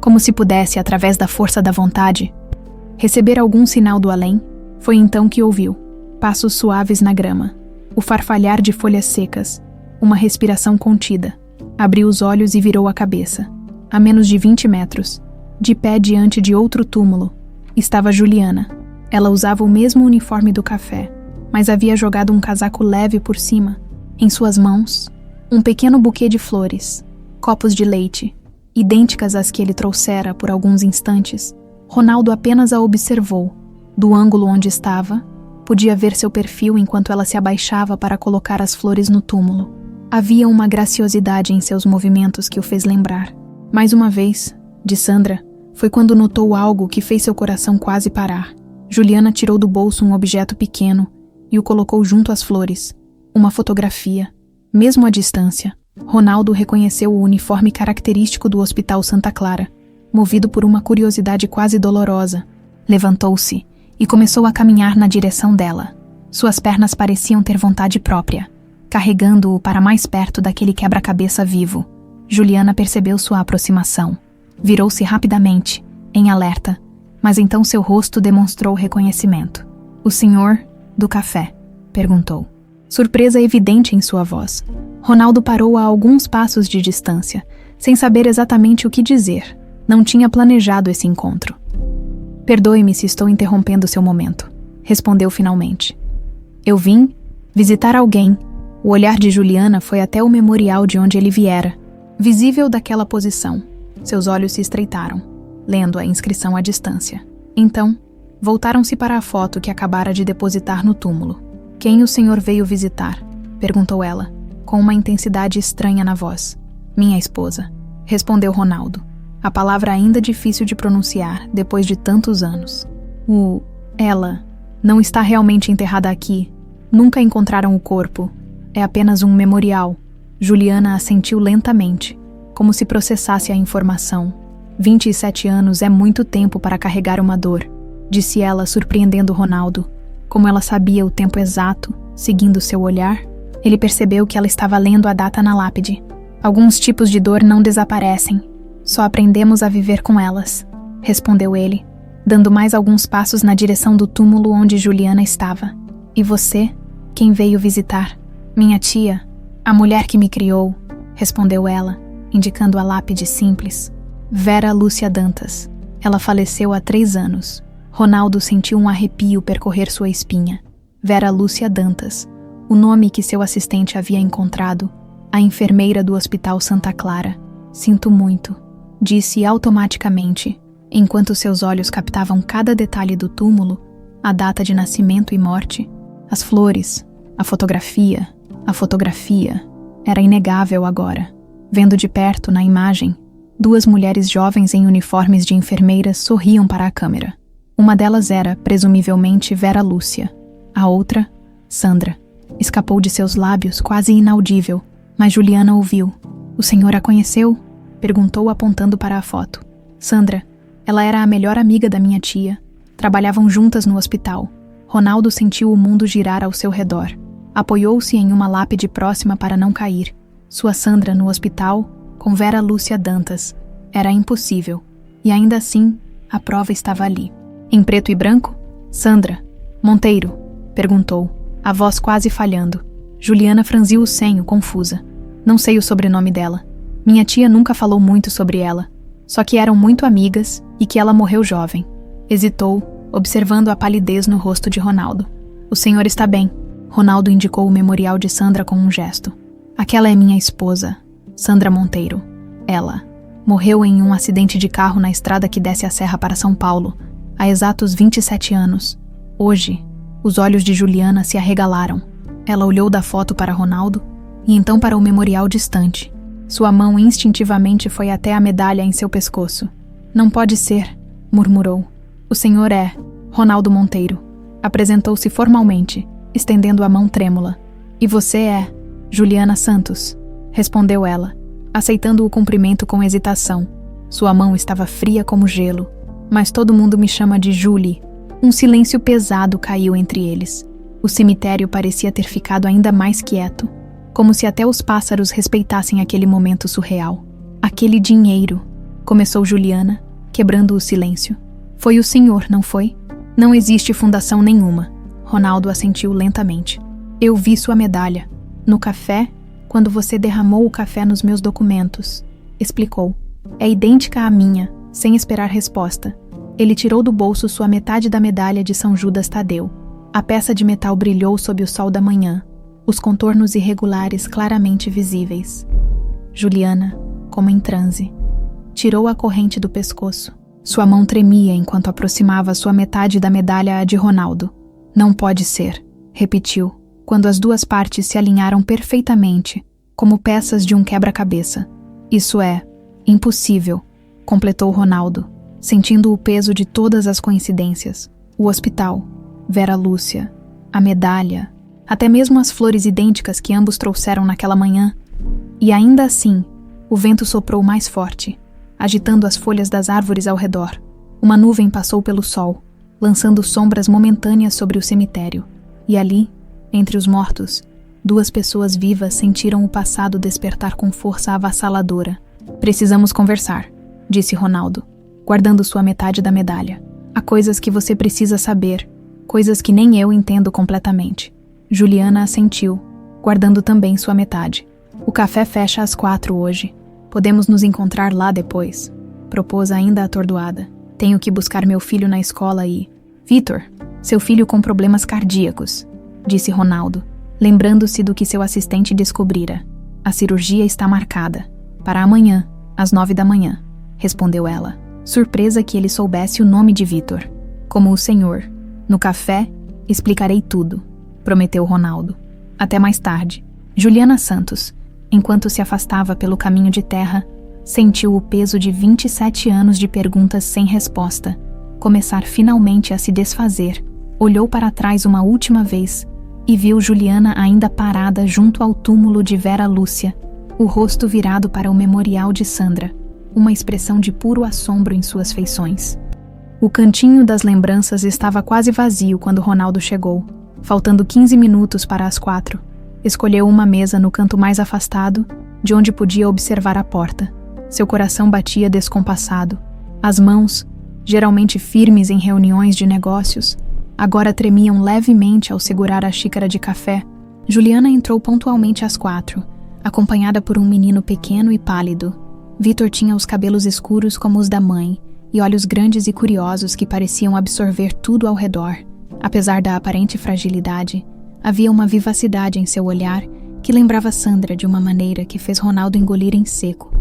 como se pudesse, através da força da vontade, receber algum sinal do além. Foi então que ouviu passos suaves na grama, o farfalhar de folhas secas, uma respiração contida. Abriu os olhos e virou a cabeça. A menos de 20 metros, de pé diante de outro túmulo, estava Juliana. Ela usava o mesmo uniforme do café, mas havia jogado um casaco leve por cima. Em suas mãos, um pequeno buquê de flores, copos de leite, idênticas às que ele trouxera por alguns instantes. Ronaldo apenas a observou. Do ângulo onde estava, podia ver seu perfil enquanto ela se abaixava para colocar as flores no túmulo. Havia uma graciosidade em seus movimentos que o fez lembrar. Mais uma vez, de Sandra, foi quando notou algo que fez seu coração quase parar. Juliana tirou do bolso um objeto pequeno e o colocou junto às flores. Uma fotografia. Mesmo à distância, Ronaldo reconheceu o uniforme característico do Hospital Santa Clara. Movido por uma curiosidade quase dolorosa, levantou-se e começou a caminhar na direção dela. Suas pernas pareciam ter vontade própria, carregando-o para mais perto daquele quebra-cabeça vivo. Juliana percebeu sua aproximação. Virou-se rapidamente, em alerta, mas então seu rosto demonstrou reconhecimento. "O senhor do café?" perguntou. Surpresa evidente em sua voz. Ronaldo parou a alguns passos de distância, sem saber exatamente o que dizer. Não tinha planejado esse encontro. "Perdoe-me se estou interrompendo seu momento", respondeu finalmente. "Eu vim visitar alguém." O olhar de Juliana foi até o memorial de onde ele viera. Visível daquela posição, seus olhos se estreitaram, lendo a inscrição à distância. Então, voltaram-se para a foto que acabara de depositar no túmulo. "Quem o senhor veio visitar?" perguntou ela, com uma intensidade estranha na voz. "Minha esposa", respondeu Ronaldo. A palavra ainda difícil de pronunciar depois de tantos anos. Ela não está realmente enterrada aqui. Nunca encontraram o corpo. É apenas um memorial." Juliana assentiu lentamente, como se processasse a informação. 27 anos é muito tempo para carregar uma dor, disse ela, surpreendendo Ronaldo. Como ela sabia o tempo exato, seguindo seu olhar, ele percebeu que ela estava lendo a data na lápide. "Alguns tipos de dor não desaparecem. Só aprendemos a viver com elas", respondeu ele, dando mais alguns passos na direção do túmulo onde Juliana estava. E você? Quem veio visitar? Minha tia, a mulher que me criou, respondeu ela, indicando a lápide simples. Vera Lúcia Dantas. Ela faleceu há 3 anos. Ronaldo sentiu um arrepio percorrer sua espinha. Vera Lúcia Dantas, o nome que seu assistente havia encontrado, a enfermeira do Hospital Santa Clara. Sinto muito, disse automaticamente, enquanto seus olhos captavam cada detalhe do túmulo, a data de nascimento e morte, as flores, a fotografia. A fotografia era inegável agora. Vendo de perto, na imagem, 2 mulheres jovens em uniformes de enfermeiras sorriam para a câmera. Uma delas era, presumivelmente, Vera Lúcia. A outra, Sandra. Escapou de seus lábios, quase inaudível, mas Juliana ouviu. O senhor a conheceu? Perguntou apontando para a foto. Sandra, ela era a melhor amiga da minha tia. Trabalhavam juntas no hospital. Ronaldo sentiu o mundo girar ao seu redor. Apoiou-se em uma lápide próxima para não cair. Sua Sandra no hospital, com Vera Lúcia Dantas. Era impossível. E ainda assim, a prova estava ali. Em preto e branco? Sandra. Monteiro? Perguntou, a voz quase falhando. Juliana franziu o senho, confusa. Não sei o sobrenome dela. Minha tia nunca falou muito sobre ela. Só que eram muito amigas e que ela morreu jovem. Hesitou, observando a palidez no rosto de Ronaldo. O senhor está bem. Ronaldo indicou o memorial de Sandra com um gesto. Aquela é minha esposa, Sandra Monteiro. Ela morreu em um acidente de carro na estrada que desce a serra para São Paulo, há exatos 27 anos. Hoje, os olhos de Juliana se arregalaram. Ela olhou da foto para Ronaldo e então para o memorial distante. Sua mão instintivamente foi até a medalha em seu pescoço. Não pode ser, murmurou. O senhor é Ronaldo Monteiro. Apresentou-se formalmente, estendendo a mão trêmula. E você é Juliana Santos, respondeu ela, aceitando o cumprimento com hesitação. Sua mão estava fria como gelo. Mas todo mundo me chama de Julie. Um silêncio pesado caiu entre eles. O cemitério parecia ter ficado ainda mais quieto, como se até os pássaros respeitassem aquele momento surreal. Aquele dinheiro, começou Juliana, quebrando o silêncio. Foi o senhor, não foi? Não existe fundação nenhuma. Ronaldo assentiu lentamente. Eu vi sua medalha. No café, quando você derramou o café nos meus documentos. Explicou. É idêntica à minha, sem esperar resposta. Ele tirou do bolso sua metade da medalha de São Judas Tadeu. A peça de metal brilhou sob o sol da manhã, os contornos irregulares claramente visíveis. Juliana, como em transe, tirou a corrente do pescoço. Sua mão tremia enquanto aproximava sua metade da medalha à de Ronaldo. Não pode ser, repetiu, quando as 2 partes se alinharam perfeitamente, como peças de um quebra-cabeça. Isso é impossível, completou Ronaldo, sentindo o peso de todas as coincidências. O hospital, Vera Lúcia, a medalha, até mesmo as flores idênticas que ambos trouxeram naquela manhã. E ainda assim, o vento soprou mais forte, agitando as folhas das árvores ao redor. Uma nuvem passou pelo sol, lançando sombras momentâneas sobre o cemitério. E ali, entre os mortos, 2 pessoas vivas sentiram o passado despertar com força avassaladora. Precisamos conversar, disse Ronaldo, guardando sua metade da medalha. Há coisas que você precisa saber, coisas que nem eu entendo completamente. Juliana assentiu, guardando também sua metade. O café fecha às 4 hoje. Podemos nos encontrar lá depois, propôs ainda atordoada. Tenho que buscar meu filho na escola e... Vitor, seu filho com problemas cardíacos, disse Ronaldo, lembrando-se do que seu assistente descobrira. A cirurgia está marcada. Para amanhã, às 9 da manhã, respondeu ela, surpresa que ele soubesse o nome de Vitor. Como o senhor. No café, explicarei tudo, prometeu Ronaldo. Até mais tarde. Juliana Santos, enquanto se afastava pelo caminho de terra, sentiu o peso de 27 anos de perguntas sem resposta começar finalmente a se desfazer. Olhou para trás uma última vez e viu Juliana ainda parada junto ao túmulo de Vera Lúcia, o rosto virado para o memorial de Sandra, uma expressão de puro assombro em suas feições. O cantinho das lembranças estava quase vazio quando Ronaldo chegou, faltando 15 minutos para as 4. Escolheu uma mesa no canto mais afastado, de onde podia observar a porta. Seu coração batia descompassado. As mãos, geralmente firmes em reuniões de negócios, agora tremiam levemente ao segurar a xícara de café. Juliana entrou pontualmente às 4, acompanhada por um menino pequeno e pálido. Vitor tinha os cabelos escuros como os da mãe e olhos grandes e curiosos que pareciam absorver tudo ao redor. Apesar da aparente fragilidade, havia uma vivacidade em seu olhar que lembrava Sandra de uma maneira que fez Ronaldo engolir em seco.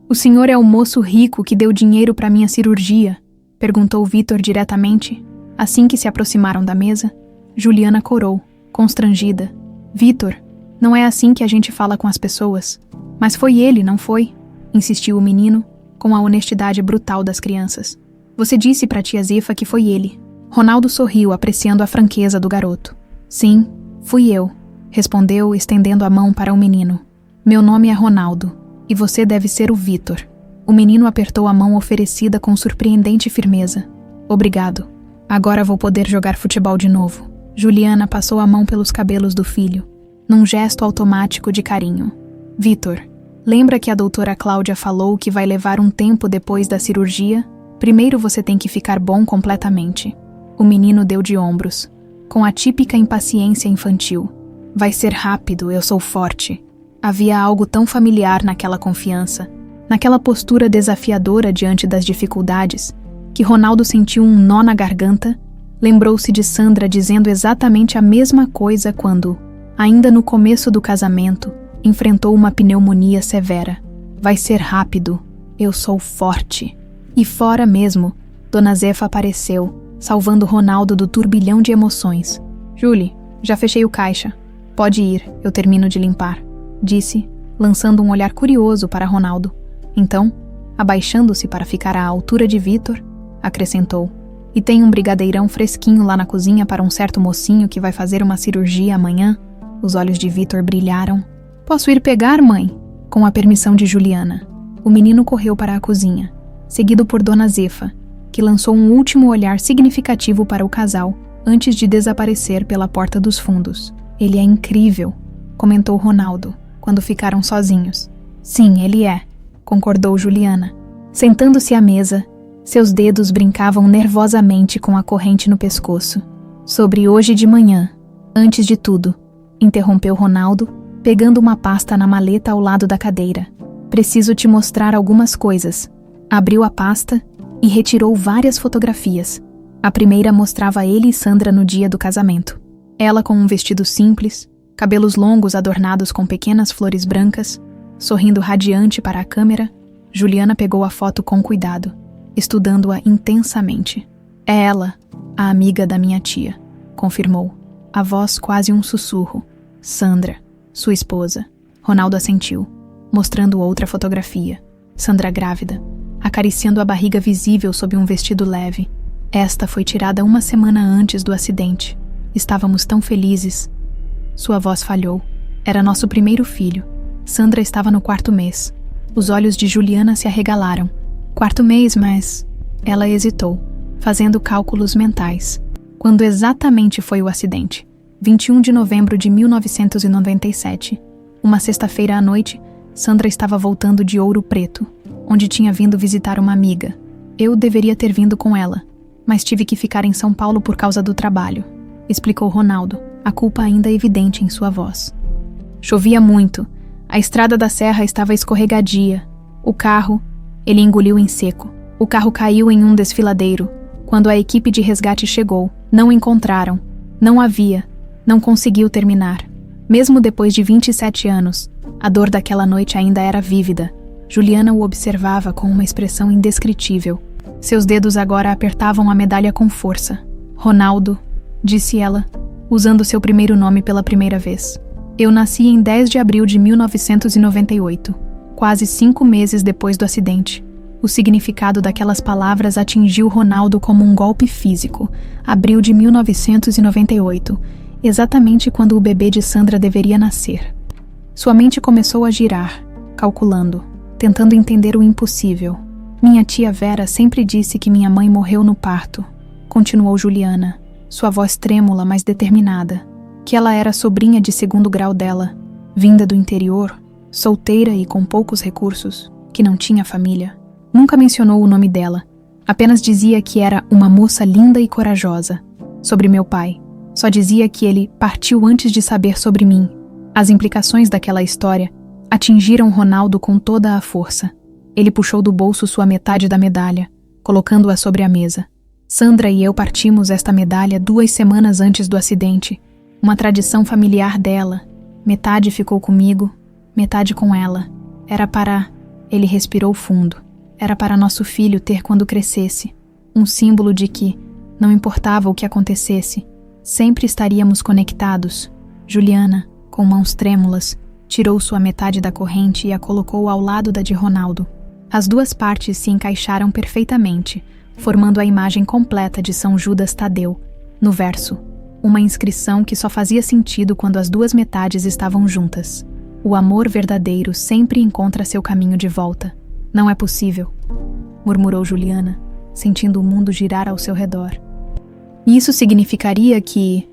"O senhor é o moço rico que deu dinheiro para minha cirurgia?" perguntou Vitor diretamente, assim que se aproximaram da mesa. Juliana corou, constrangida. "Vitor, não é assim que a gente fala com as pessoas." "Mas foi ele, não foi?" insistiu o menino, com a honestidade brutal das crianças. "Você disse para tia Zifa que foi ele." Ronaldo sorriu, apreciando a franqueza do garoto. "Sim, fui eu", respondeu, estendendo a mão para o menino. "Meu nome é Ronaldo, e você deve ser o Vitor." O menino apertou a mão oferecida com surpreendente firmeza. "Obrigado. Agora vou poder jogar futebol de novo." Juliana passou a mão pelos cabelos do filho, num gesto automático de carinho. "Vitor, lembra que a doutora Cláudia falou que vai levar um tempo depois da cirurgia? Primeiro você tem que ficar bom completamente." O menino deu de ombros, com a típica impaciência infantil. "Vai ser rápido, eu sou forte." Havia algo tão familiar naquela confiança, naquela postura desafiadora diante das dificuldades, que Ronaldo sentiu um nó na garganta. Lembrou-se de Sandra dizendo exatamente a mesma coisa quando, ainda no começo do casamento, enfrentou uma pneumonia severa. "Vai ser rápido, eu sou forte." E fora mesmo, Dona Zefa apareceu, salvando Ronaldo do turbilhão de emoções. "Julie, já fechei o caixa. Pode ir, eu termino de limpar", disse, lançando um olhar curioso para Ronaldo. Então, abaixando-se para ficar à altura de Vitor, acrescentou: "E tem um brigadeirão fresquinho lá na cozinha para um certo mocinho que vai fazer uma cirurgia amanhã?" Os olhos de Vitor brilharam. "Posso ir pegar, mãe?" Com a permissão de Juliana. O menino correu para a cozinha, seguido por Dona Zefa, que lançou um último olhar significativo para o casal antes de desaparecer pela porta dos fundos. "Ele é incrível", comentou Ronaldo, quando ficaram sozinhos. "Sim, ele é", concordou Juliana. Sentando-se à mesa, seus dedos brincavam nervosamente com a corrente no pescoço. "Sobre hoje de manhã, antes de tudo", interrompeu Ronaldo, pegando uma pasta na maleta ao lado da cadeira. "Preciso te mostrar algumas coisas." Abriu a pasta e retirou várias fotografias. A primeira mostrava ele e Sandra no dia do casamento. Ela com um vestido simples, cabelos longos adornados com pequenas flores brancas, sorrindo radiante para a câmera. Juliana pegou a foto com cuidado, estudando-a intensamente. "É ela, a amiga da minha tia", confirmou, a voz quase um sussurro. "Sandra, sua esposa." Ronaldo assentiu, mostrando outra fotografia. Sandra grávida, acariciando a barriga visível sob um vestido leve. "Esta foi tirada uma semana antes do acidente. Estávamos tão felizes." Sua voz falhou. "Era nosso primeiro filho. Sandra estava no 4º mês." Os olhos de Juliana se arregalaram. "4º mês, mas..." Ela hesitou, fazendo cálculos mentais. "Quando exatamente foi o acidente?" 21 de novembro de 1997. Uma sexta-feira à noite, Sandra estava voltando de Ouro Preto, onde tinha vindo visitar uma amiga. "Eu deveria ter vindo com ela, mas tive que ficar em São Paulo por causa do trabalho", explicou Ronaldo, a culpa ainda evidente em sua voz. Chovia muito, a estrada da serra estava escorregadia. O carro, ele engoliu em seco. O carro caiu em um desfiladeiro. Quando a equipe de resgate chegou, não encontraram. Não havia. Não conseguiu terminar. Mesmo depois de 27 anos, a dor daquela noite ainda era vívida. Juliana o observava com uma expressão indescritível. Seus dedos agora apertavam a medalha com força. "Ronaldo", disse ela, usando seu primeiro nome pela primeira vez. "Eu nasci em 10 de abril de 1998, quase 5 meses depois do acidente." O significado daquelas palavras atingiu Ronaldo como um golpe físico. Abril de 1998, exatamente quando o bebê de Sandra deveria nascer. Sua mente começou a girar, calculando, tentando entender o impossível. "Minha tia Vera sempre disse que minha mãe morreu no parto", continuou Juliana, sua voz trêmula, mas determinada. "Que ela era sobrinha de 2º grau dela, vinda do interior, solteira e com poucos recursos, que não tinha família." Nunca mencionou o nome dela, Apenas dizia que era uma moça linda e corajosa. Sobre meu pai, só dizia que ele partiu antes de saber sobre mim. As implicações daquela história atingiram Ronaldo com toda a força. Ele puxou do bolso sua metade da medalha, colocando-a sobre a mesa. Sandra e eu partimos esta medalha 2 semanas antes do acidente. Uma tradição familiar dela. Metade ficou comigo, metade com ela. Era para... Ele respirou fundo. Era para nosso filho ter quando crescesse. Um símbolo de que, não importava o que acontecesse, sempre estaríamos conectados. Juliana, com mãos trêmulas, tirou sua metade da corrente e a colocou ao lado da de Ronaldo. As duas partes se encaixaram perfeitamente, formando a imagem completa de São Judas Tadeu. No verso, uma inscrição que só fazia sentido quando as duas metades estavam juntas. O amor verdadeiro sempre encontra seu caminho de volta. Não é possível, murmurou Juliana, sentindo o mundo girar ao seu redor. Isso significaria que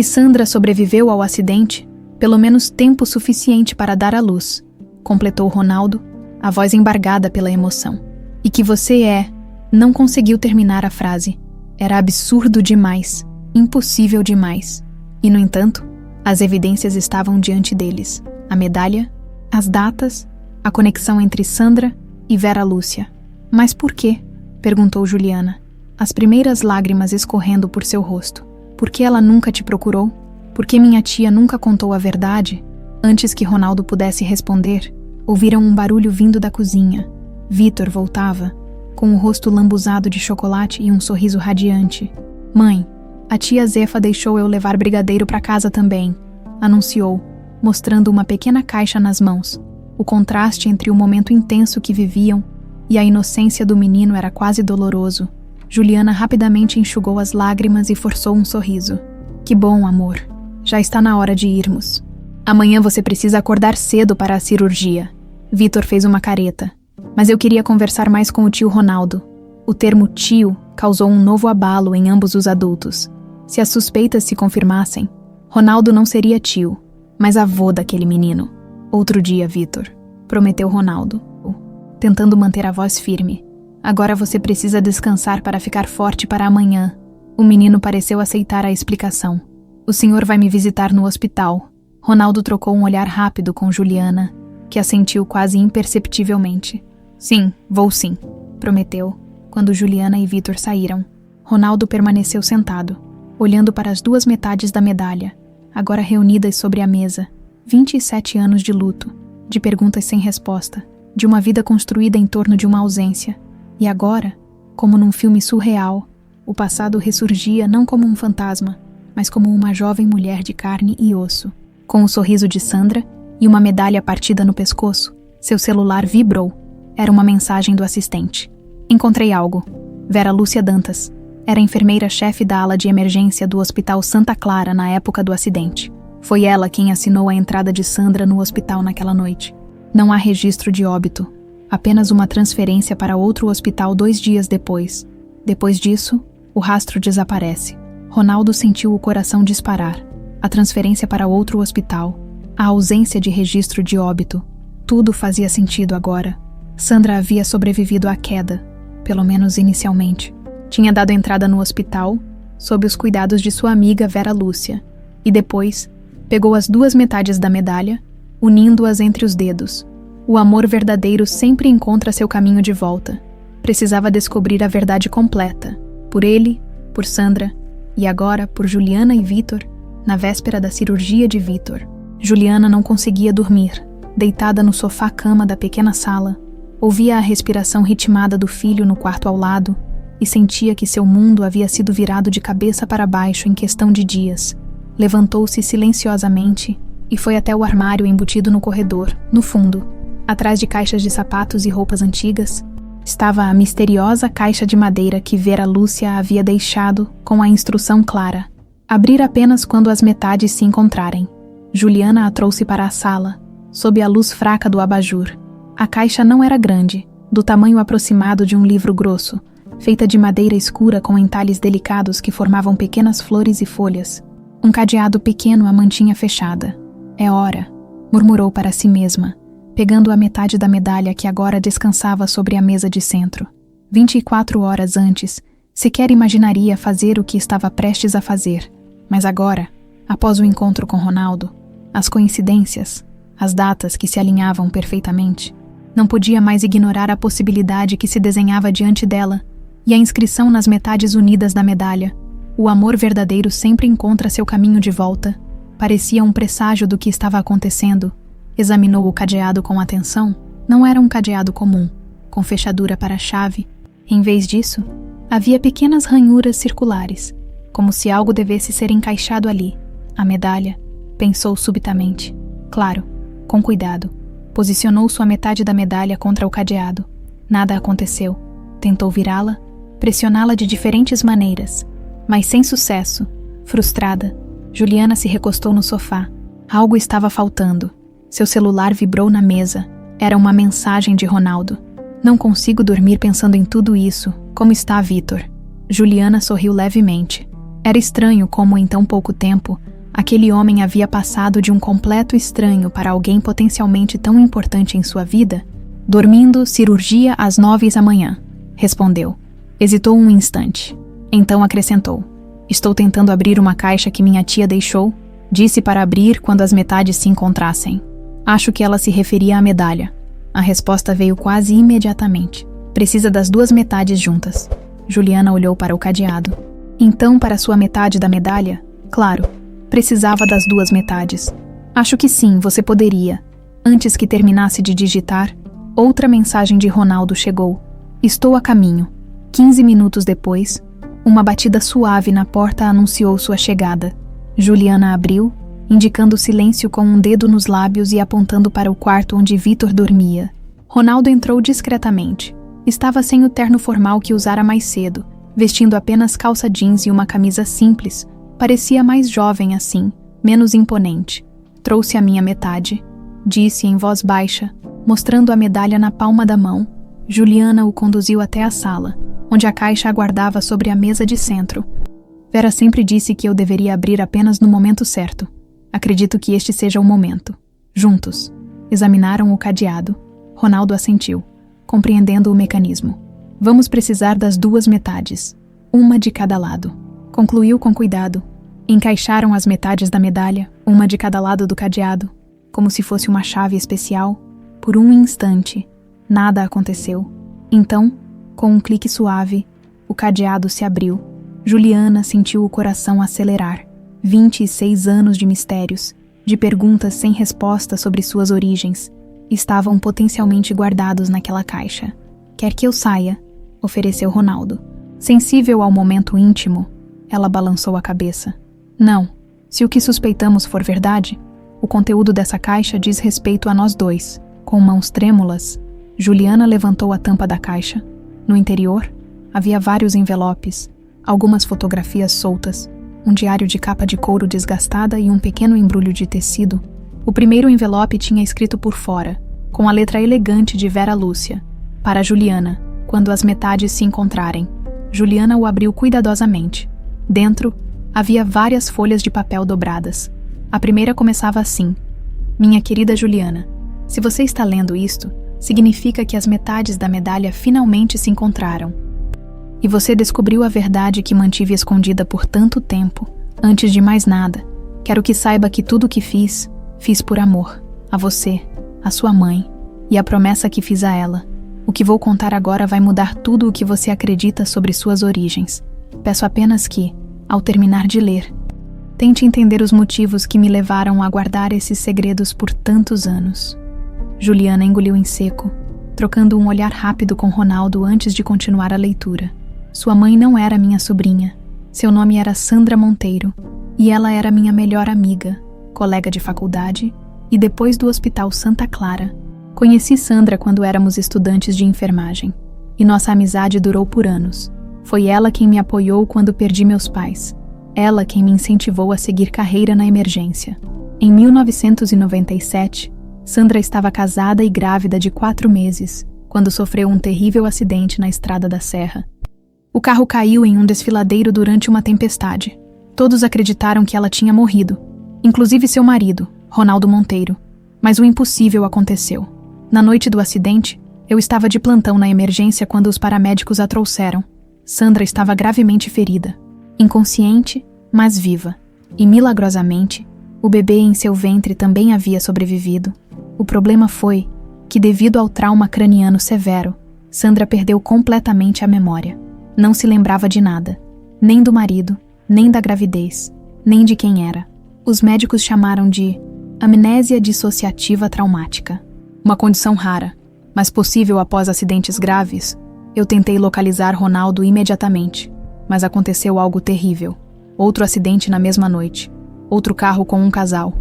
Sandra sobreviveu ao acidente, pelo menos tempo suficiente para dar à luz, completou Ronaldo, a voz embargada pela emoção. E que você não conseguiu terminar a frase. Era absurdo demais, impossível demais. E, no entanto, as evidências estavam diante deles. A medalha, as datas, a conexão entre Sandra e Vera Lúcia. Mas por quê? Perguntou Juliana, as primeiras lágrimas escorrendo por seu rosto. Por que ela nunca te procurou? Por que minha tia nunca contou a verdade? Antes que Ronaldo pudesse responder, ouviram um barulho vindo da cozinha. Vitor voltava, com o rosto lambuzado de chocolate e um sorriso radiante. Mãe, a tia Zefa deixou eu levar brigadeiro para casa também, anunciou, mostrando uma pequena caixa nas mãos. O contraste entre o momento intenso que viviam e a inocência do menino era quase doloroso. Juliana rapidamente enxugou as lágrimas e forçou um sorriso. Que bom, amor. Já está na hora de irmos. Amanhã você precisa acordar cedo para a cirurgia. Vitor fez uma careta. Mas eu queria conversar mais com o tio Ronaldo. O termo tio causou um novo abalo em ambos os adultos. Se as suspeitas se confirmassem, Ronaldo não seria tio, mas avô daquele menino. Outro dia, Vitor, prometeu Ronaldo, tentando manter a voz firme. Agora você precisa descansar para ficar forte para amanhã. O menino pareceu aceitar a explicação. O senhor vai me visitar no hospital. Ronaldo trocou um olhar rápido com Juliana, que assentiu quase imperceptivelmente. Sim, vou sim, prometeu, quando Juliana e Vitor saíram. Ronaldo permaneceu sentado, olhando para as duas metades da medalha, agora reunidas sobre a mesa. 27 anos de luto, de perguntas sem resposta, de uma vida construída em torno de uma ausência. E agora, como num filme surreal, o passado ressurgia não como um fantasma, mas como uma jovem mulher de carne e osso. Com o sorriso de Sandra e uma medalha partida no pescoço, seu celular vibrou. Era uma mensagem do assistente. Encontrei algo. Vera Lúcia Dantas. Era enfermeira-chefe da ala de emergência do Hospital Santa Clara na época do acidente. Foi ela quem assinou a entrada de Sandra no hospital naquela noite. Não há registro de óbito. Apenas uma transferência para outro hospital 2 dias depois. Depois disso, o rastro desaparece. Ronaldo sentiu o coração disparar. A transferência para outro hospital. A ausência de registro de óbito. Tudo fazia sentido agora. Sandra havia sobrevivido à queda, pelo menos inicialmente. Tinha dado entrada no hospital, sob os cuidados de sua amiga Vera Lúcia, e depois pegou as duas metades da medalha, unindo-as entre os dedos. O amor verdadeiro sempre encontra seu caminho de volta. Precisava descobrir a verdade completa, por ele, por Sandra, e agora por Juliana e Vitor, na véspera da cirurgia de Vitor. Juliana não conseguia dormir, deitada no sofá-cama da pequena sala. Ouvia a respiração ritmada do filho no quarto ao lado e sentia que seu mundo havia sido virado de cabeça para baixo em questão de dias. Levantou-se silenciosamente e foi até o armário embutido no corredor, no fundo. Atrás de caixas de sapatos e roupas antigas, estava a misteriosa caixa de madeira que Vera Lúcia havia deixado com a instrução clara: abrir apenas quando as metades se encontrarem. Juliana a trouxe para a sala, sob a luz fraca do abajur. A caixa não era grande, do tamanho aproximado de um livro grosso, feita de madeira escura com entalhes delicados que formavam pequenas flores e folhas. Um cadeado pequeno a mantinha fechada. É hora, murmurou para si mesma, pegando a metade da medalha que agora descansava sobre a mesa de centro. 24 horas antes, sequer imaginaria fazer o que estava prestes a fazer. Mas agora, após o encontro com Ronaldo, as coincidências, as datas que se alinhavam perfeitamente, não podia mais ignorar a possibilidade que se desenhava diante dela e a inscrição nas metades unidas da medalha. O amor verdadeiro sempre encontra seu caminho de volta. Parecia um presságio do que estava acontecendo. Examinou o cadeado com atenção. Não era um cadeado comum, com fechadura para a chave. Em vez disso, havia pequenas ranhuras circulares, como se algo devesse ser encaixado ali. A medalha, pensou subitamente. Claro, com cuidado. Posicionou sua metade da medalha contra o cadeado. Nada aconteceu. Tentou virá-la, pressioná-la de diferentes maneiras, mas sem sucesso. Frustrada, Juliana se recostou no sofá. Algo estava faltando. Seu celular vibrou na mesa. Era uma mensagem de Ronaldo. Não consigo dormir pensando em tudo isso. Como está, Vitor? Juliana sorriu levemente. Era estranho como, em tão pouco tempo, aquele homem havia passado de um completo estranho para alguém potencialmente tão importante em sua vida. Dormindo, cirurgia às 9 da manhã, respondeu. Hesitou um instante. Então acrescentou. Estou tentando abrir uma caixa que minha tia deixou. Disse para abrir quando as metades se encontrassem. Acho que ela se referia à medalha. A resposta veio quase imediatamente. Precisa das duas metades juntas. Juliana olhou para o cadeado. Então, para sua metade da medalha? Claro, precisava das duas metades. Acho que sim, você poderia. Antes que terminasse de digitar, outra mensagem de Ronaldo chegou. Estou a caminho. 15 minutos depois, uma batida suave na porta anunciou sua chegada. Juliana abriu, indicando silêncio com um dedo nos lábios e apontando para o quarto onde Vitor dormia. Ronaldo entrou discretamente. Estava sem o terno formal que usara mais cedo, vestindo apenas calça jeans e uma camisa simples. Parecia mais jovem assim, menos imponente. Trouxe a minha metade, disse em voz baixa, mostrando a medalha na palma da mão. Juliana o conduziu até a sala, onde a caixa aguardava sobre a mesa de centro. Vera sempre disse que eu deveria abrir apenas no momento certo. Acredito que este seja o momento. Juntos. Examinaram o cadeado. Ronaldo assentiu, compreendendo o mecanismo. Vamos precisar das duas metades, uma de cada lado. Concluiu com cuidado. Encaixaram as metades da medalha, uma de cada lado do cadeado, como se fosse uma chave especial. Por um instante, nada aconteceu. Então, com um clique suave, o cadeado se abriu. Juliana sentiu o coração acelerar. 26 anos de mistérios, de perguntas sem resposta sobre suas origens, estavam potencialmente guardados naquela caixa. Quer que eu saia? Ofereceu Ronaldo. Sensível ao momento íntimo, ela balançou a cabeça. Não, se o que suspeitamos for verdade, o conteúdo dessa caixa diz respeito a nós dois. Com mãos trêmulas, Juliana levantou a tampa da caixa. No interior, havia vários envelopes, algumas fotografias soltas, um diário de capa de couro desgastada e um pequeno embrulho de tecido. O primeiro envelope tinha escrito por fora, com a letra elegante de Vera Lúcia, para Juliana, quando as metades se encontrarem. Juliana o abriu cuidadosamente. Dentro, havia várias folhas de papel dobradas. A primeira começava assim: Minha querida Juliana, se você está lendo isto, significa que as metades da medalha finalmente se encontraram. E você descobriu a verdade que mantive escondida por tanto tempo. Antes de mais nada, quero que saiba que tudo o que fiz por amor. A você, a sua mãe e a promessa que fiz a ela. O que vou contar agora vai mudar tudo o que você acredita sobre suas origens. Peço apenas que, ao terminar de ler, tente entender os motivos que me levaram a guardar esses segredos por tantos anos. Juliana engoliu em seco, trocando um olhar rápido com Ronaldo antes de continuar a leitura. Sua mãe não era minha sobrinha. Seu nome era Sandra Monteiro, e ela era minha melhor amiga, colega de faculdade e depois do Hospital Santa Clara. Conheci Sandra quando éramos estudantes de enfermagem, e nossa amizade durou por anos. Foi ela quem me apoiou quando perdi meus pais. Ela quem me incentivou a seguir carreira na emergência. Em 1997, Sandra estava casada e grávida de 4 meses, quando sofreu um terrível acidente na Estrada da Serra. O carro caiu em um desfiladeiro durante uma tempestade. Todos acreditaram que ela tinha morrido, inclusive seu marido, Ronaldo Monteiro. Mas o impossível aconteceu. Na noite do acidente, Eu estava de plantão na emergência quando os paramédicos a trouxeram. Sandra estava gravemente ferida, inconsciente, mas viva. E milagrosamente, o bebê em seu ventre também havia sobrevivido. O problema foi que, devido ao trauma craniano severo, Sandra perdeu completamente a memória. Não se lembrava de nada, nem do marido, nem da gravidez, nem de quem era. Os médicos chamaram de amnésia dissociativa traumática. Uma condição rara, mas possível após acidentes graves. Eu tentei localizar Ronaldo imediatamente, mas aconteceu algo terrível. Outro acidente na mesma noite. Outro carro com um casal.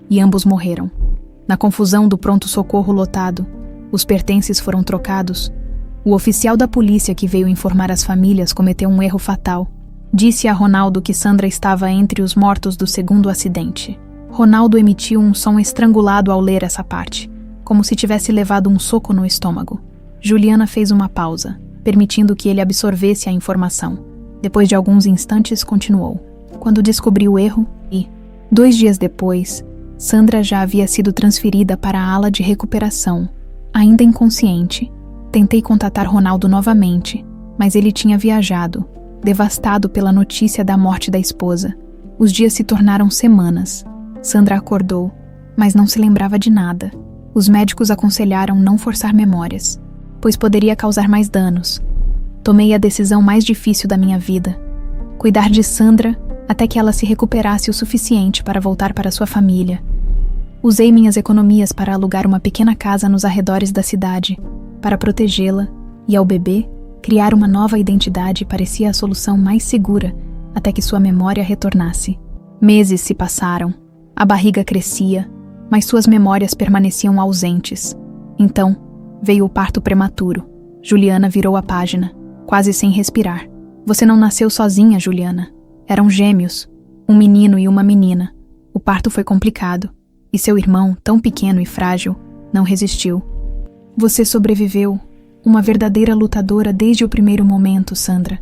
E ambos morreram. Na confusão do pronto-socorro lotado, os pertences foram trocados. O oficial da polícia que veio informar as famílias cometeu um erro fatal. Disse a Ronaldo que Sandra estava entre os mortos do segundo acidente. Ronaldo emitiu um som estrangulado ao ler essa parte, como se tivesse levado um soco no estômago. Juliana fez uma pausa, permitindo que ele absorvesse a informação. Depois de alguns instantes, continuou. Quando descobri o erro, 2 dias depois, Sandra já havia sido transferida para a ala de recuperação. Ainda inconsciente, tentei contatar Ronaldo novamente, mas ele tinha viajado, devastado pela notícia da morte da esposa. Os dias se tornaram semanas. Sandra acordou, mas não se lembrava de nada. Os médicos aconselharam não forçar memórias, pois poderia causar mais danos. Tomei a decisão mais difícil da minha vida: cuidar de Sandra até que ela se recuperasse o suficiente para voltar para sua família. Usei minhas economias para alugar uma pequena casa nos arredores da cidade, para protegê-la, e ao bebê, criar uma nova identidade parecia a solução mais segura até que sua memória retornasse. Meses se passaram, a barriga crescia, mas suas memórias permaneciam ausentes. Então, veio o parto prematuro. Juliana virou a página, quase sem respirar. Você não nasceu sozinha, Juliana. Eram gêmeos, um menino e uma menina. O parto foi complicado, e seu irmão, tão pequeno e frágil, não resistiu. Você sobreviveu, uma verdadeira lutadora desde o primeiro momento, Sandra,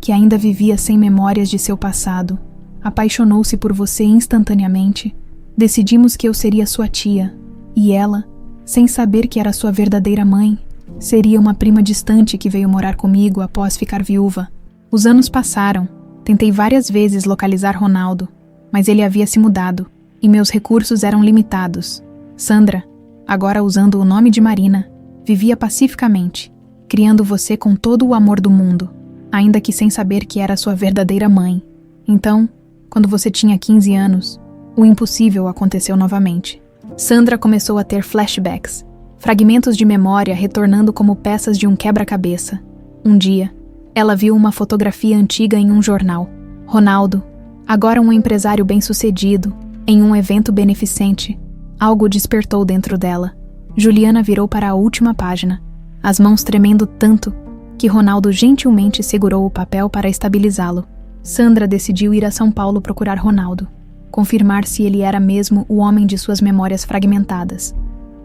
que ainda vivia sem memórias de seu passado. Apaixonou-se por você instantaneamente. Decidimos que eu seria sua tia, e ela, sem saber que era sua verdadeira mãe, seria uma prima distante que veio morar comigo após ficar viúva. Os anos passaram. Tentei várias vezes localizar Ronaldo, mas ele havia se mudado, e meus recursos eram limitados. Sandra, agora usando o nome de Marina, vivia pacificamente, criando você com todo o amor do mundo, ainda que sem saber que era sua verdadeira mãe. Então, quando você tinha 15 anos, o impossível aconteceu novamente. Sandra começou a ter flashbacks, fragmentos de memória retornando como peças de um quebra-cabeça. Um dia, ela viu uma fotografia antiga em um jornal. Ronaldo, agora um empresário bem-sucedido, em um evento beneficente. Algo despertou dentro dela. Juliana virou para a última página, as mãos tremendo tanto que Ronaldo gentilmente segurou o papel para estabilizá-lo. Sandra decidiu ir a São Paulo procurar Ronaldo, confirmar se ele era mesmo o homem de suas memórias fragmentadas.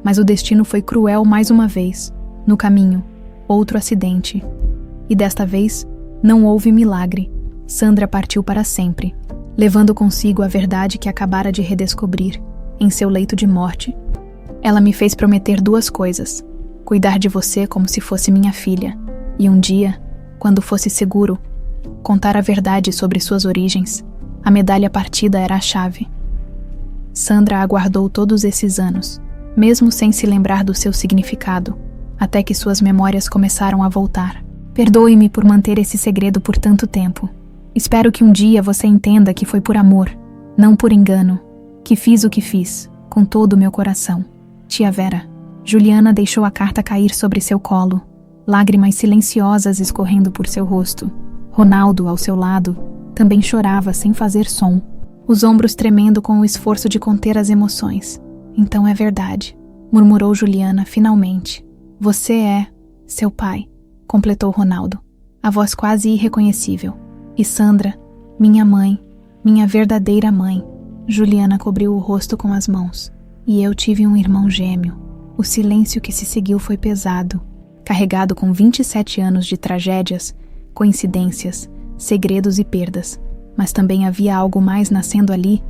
Mas o destino foi cruel mais uma vez. No caminho, outro acidente. E desta vez, não houve milagre. Sandra partiu para sempre, levando consigo a verdade que acabara de redescobrir. Em seu leito de morte, ela me fez prometer 2 coisas: cuidar de você como se fosse minha filha, e um dia, quando fosse seguro, contar a verdade sobre suas origens. A medalha partida era a chave. Sandra aguardou todos esses anos, mesmo sem se lembrar do seu significado, até que suas memórias começaram a voltar. Perdoe-me por manter esse segredo por tanto tempo. Espero que um dia você entenda que foi por amor, não por engano, que fiz o que fiz, com todo o meu coração. Tia Vera. Juliana deixou a carta cair sobre seu colo, lágrimas silenciosas escorrendo por seu rosto. Ronaldo, ao seu lado, também chorava sem fazer som, os ombros tremendo com o esforço de conter as emoções. Então é verdade, murmurou Juliana finalmente. Você é seu pai, completou Ronaldo, a voz quase irreconhecível. E Sandra, minha mãe, minha verdadeira mãe. Juliana cobriu o rosto com as mãos. E eu tive um irmão gêmeo. O silêncio que se seguiu foi pesado, carregado com 27 anos de tragédias, coincidências, segredos e perdas. Mas também havia algo mais nascendo ali,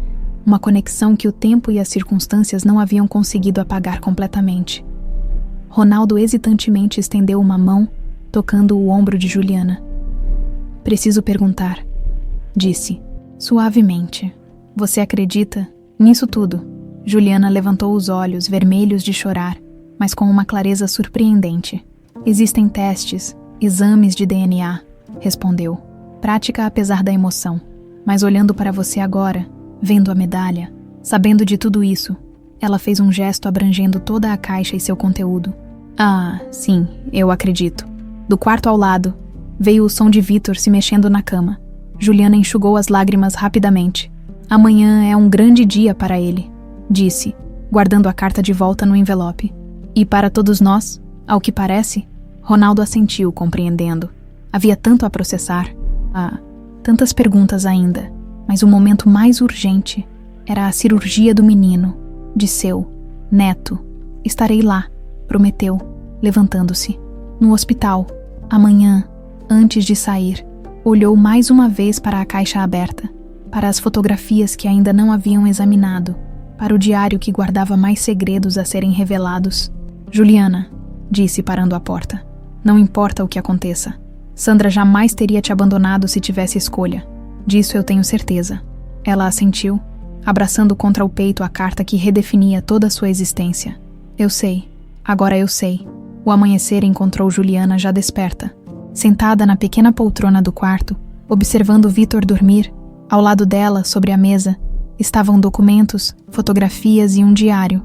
uma conexão que o tempo e as circunstâncias não haviam conseguido apagar completamente. Ronaldo hesitantemente estendeu uma mão, tocando o ombro de Juliana. Preciso perguntar, disse, suavemente. Você acredita nisso tudo? Juliana levantou os olhos, vermelhos de chorar, mas com uma clareza surpreendente. Existem testes, exames de DNA, respondeu. Prática apesar da emoção. Mas olhando para você agora, vendo a medalha, sabendo de tudo isso, ela fez um gesto abrangendo toda a caixa e seu conteúdo. Ah, sim, eu acredito. Do quarto ao lado, veio o som de Vitor se mexendo na cama. Juliana enxugou as lágrimas rapidamente. Amanhã é um grande dia para ele, disse, guardando a carta de volta no envelope. E para todos nós, ao que parece, Ronaldo assentiu, compreendendo. Havia tanto a processar. Tantas perguntas ainda, mas o momento mais urgente era a cirurgia do menino, de seu neto. Estarei lá, prometeu, levantando-se. No hospital, amanhã, antes de sair, olhou mais uma vez para a caixa aberta, para as fotografias que ainda não haviam examinado, para o diário que guardava mais segredos a serem revelados. Juliana, disse parando à porta, não importa o que aconteça. Sandra jamais teria te abandonado se tivesse escolha. Disso eu tenho certeza. Ela assentiu, abraçando contra o peito a carta que redefinia toda a sua existência. Eu sei. Agora eu sei. O amanhecer encontrou Juliana já desperta. Sentada na pequena poltrona do quarto, observando Vitor dormir, ao lado dela, sobre a mesa, estavam documentos, fotografias e um diário.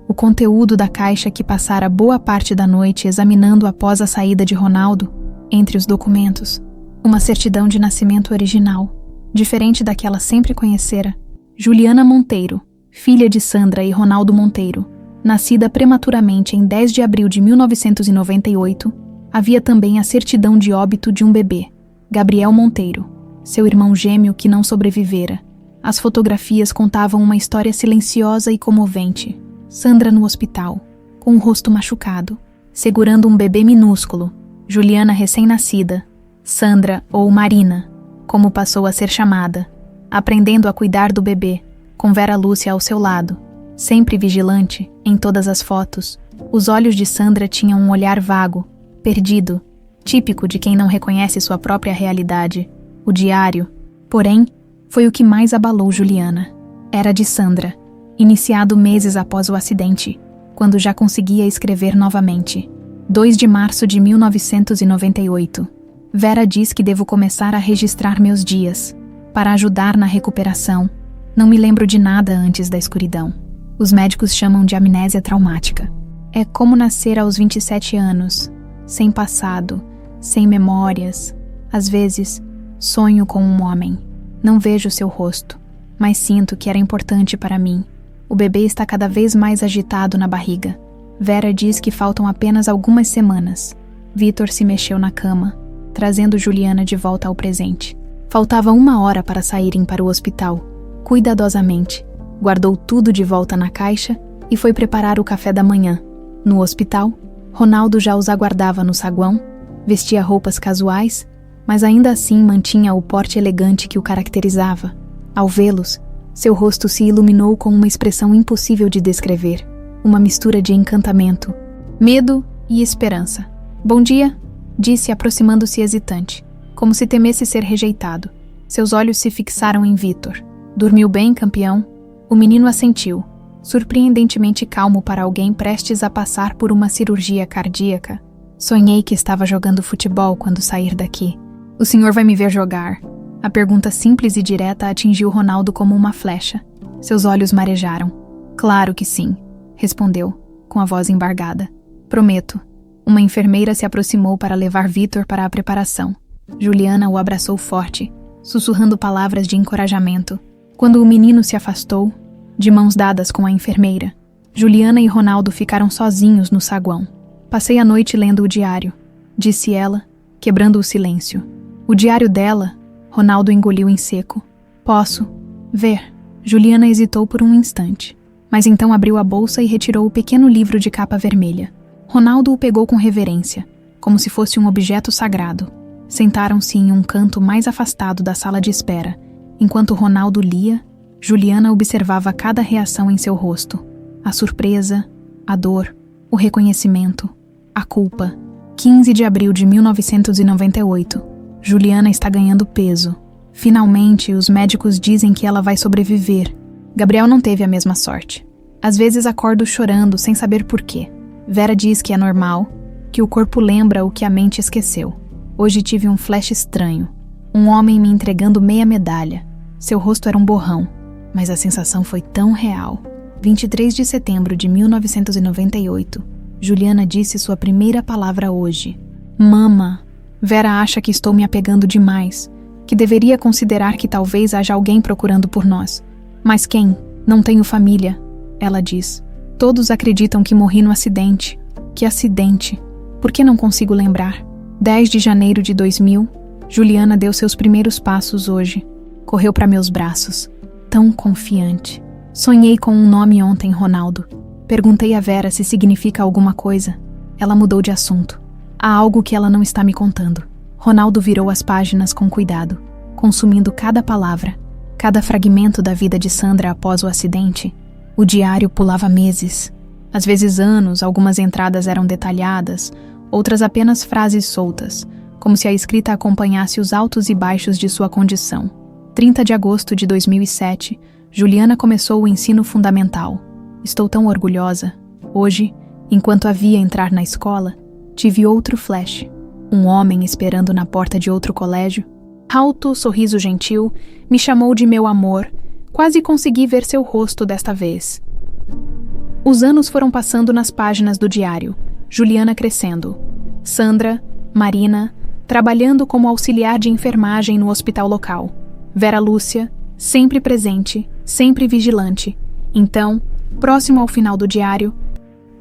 O conteúdo da caixa que passara boa parte da noite examinando após a saída de Ronaldo. Entre os documentos, uma certidão de nascimento original, diferente da que ela sempre conhecera. Juliana Monteiro, filha de Sandra e Ronaldo Monteiro, nascida prematuramente em 10 de abril de 1998, havia também a certidão de óbito de um bebê, Gabriel Monteiro, seu irmão gêmeo que não sobrevivera. As fotografias contavam uma história silenciosa e comovente. Sandra no hospital, com o rosto machucado, segurando um bebê minúsculo. Juliana recém-nascida, Sandra ou Marina, como passou a ser chamada, aprendendo a cuidar do bebê, com Vera Lúcia ao seu lado, sempre vigilante, em todas as fotos. Os olhos de Sandra tinham um olhar vago, perdido, típico de quem não reconhece sua própria realidade. O diário, porém, foi o que mais abalou Juliana. Era de Sandra, iniciado meses após o acidente, quando já conseguia escrever novamente. 2 de março de 1998. Vera diz que devo começar a registrar meus dias, para ajudar na recuperação. Não me lembro de nada antes da escuridão. Os médicos chamam de amnésia traumática. É como nascer aos 27 anos, sem passado, sem memórias. Às vezes, sonho com um homem. Não vejo seu rosto, mas sinto que era importante para mim. O bebê está cada vez mais agitado na barriga. Vera diz que faltam apenas algumas semanas. Vitor se mexeu na cama, trazendo Juliana de volta ao presente. Faltava 1 hora para saírem para o hospital. Cuidadosamente, guardou tudo de volta na caixa e foi preparar o café da manhã. No hospital, Ronaldo já os aguardava no saguão, vestia roupas casuais, mas ainda assim mantinha o porte elegante que o caracterizava. Ao vê-los, seu rosto se iluminou com uma expressão impossível de descrever. Uma mistura de encantamento, medo e esperança. Bom dia, disse aproximando-se hesitante, como se temesse ser rejeitado. Seus olhos se fixaram em Vitor. Dormiu bem, campeão? O menino assentiu, surpreendentemente calmo para alguém prestes a passar por uma cirurgia cardíaca. Sonhei que estava jogando futebol quando sair daqui. O senhor vai me ver jogar? A pergunta simples e direta atingiu Ronaldo como uma flecha. Seus olhos marejaram. Claro que sim, respondeu, com a voz embargada. Prometo. Uma enfermeira se aproximou para levar Vitor para a preparação. Juliana o abraçou forte, sussurrando palavras de encorajamento. Quando o menino se afastou, de mãos dadas com a enfermeira, Juliana e Ronaldo ficaram sozinhos no saguão. Passei a noite lendo o diário, disse ela, quebrando o silêncio. O diário dela? Ronaldo engoliu em seco. Posso ver. Juliana hesitou por um instante, mas então abriu a bolsa e retirou o pequeno livro de capa vermelha. Ronaldo o pegou com reverência, como se fosse um objeto sagrado. Sentaram-se em um canto mais afastado da sala de espera. Enquanto Ronaldo lia, Juliana observava cada reação em seu rosto. A surpresa, a dor, o reconhecimento, a culpa. 15 de abril de 1998. Juliana está ganhando peso. Finalmente, os médicos dizem que ela vai sobreviver. Gabriel não teve a mesma sorte. Às vezes acordo chorando sem saber por quê. Vera diz que é normal, que o corpo lembra o que a mente esqueceu. Hoje tive um flash estranho. Um homem me entregando meia medalha. Seu rosto era um borrão, mas a sensação foi tão real. 23 de setembro de 1998. Juliana disse sua primeira palavra hoje. Mama. Vera acha que estou me apegando demais, que deveria considerar que talvez haja alguém procurando por nós. Mas quem? Não tenho família, ela diz. Todos acreditam que morri no acidente. Que acidente? Por que não consigo lembrar? 10 de janeiro de 2000, Juliana deu seus primeiros passos hoje. Correu para meus braços, tão confiante. Sonhei com um nome ontem, Ronaldo. Perguntei a Vera se significa alguma coisa. Ela mudou de assunto. Há algo que ela não está me contando. Ronaldo virou as páginas com cuidado, consumindo cada palavra, cada fragmento da vida de Sandra após o acidente. O diário pulava meses, às vezes anos. Algumas entradas eram detalhadas, outras apenas frases soltas, como se a escrita acompanhasse os altos e baixos de sua condição. 30 de agosto de 2007, Juliana começou o ensino fundamental. Estou tão orgulhosa. Hoje, enquanto a via entrar na escola, tive outro flash. Um homem esperando na porta de outro colégio. Alto, sorriso gentil, me chamou de meu amor. Quase consegui ver seu rosto desta vez. Os anos foram passando nas páginas do diário. Juliana crescendo. Sandra, Marina, trabalhando como auxiliar de enfermagem no hospital local. Vera Lúcia, sempre presente, sempre vigilante. Então, próximo ao final do diário,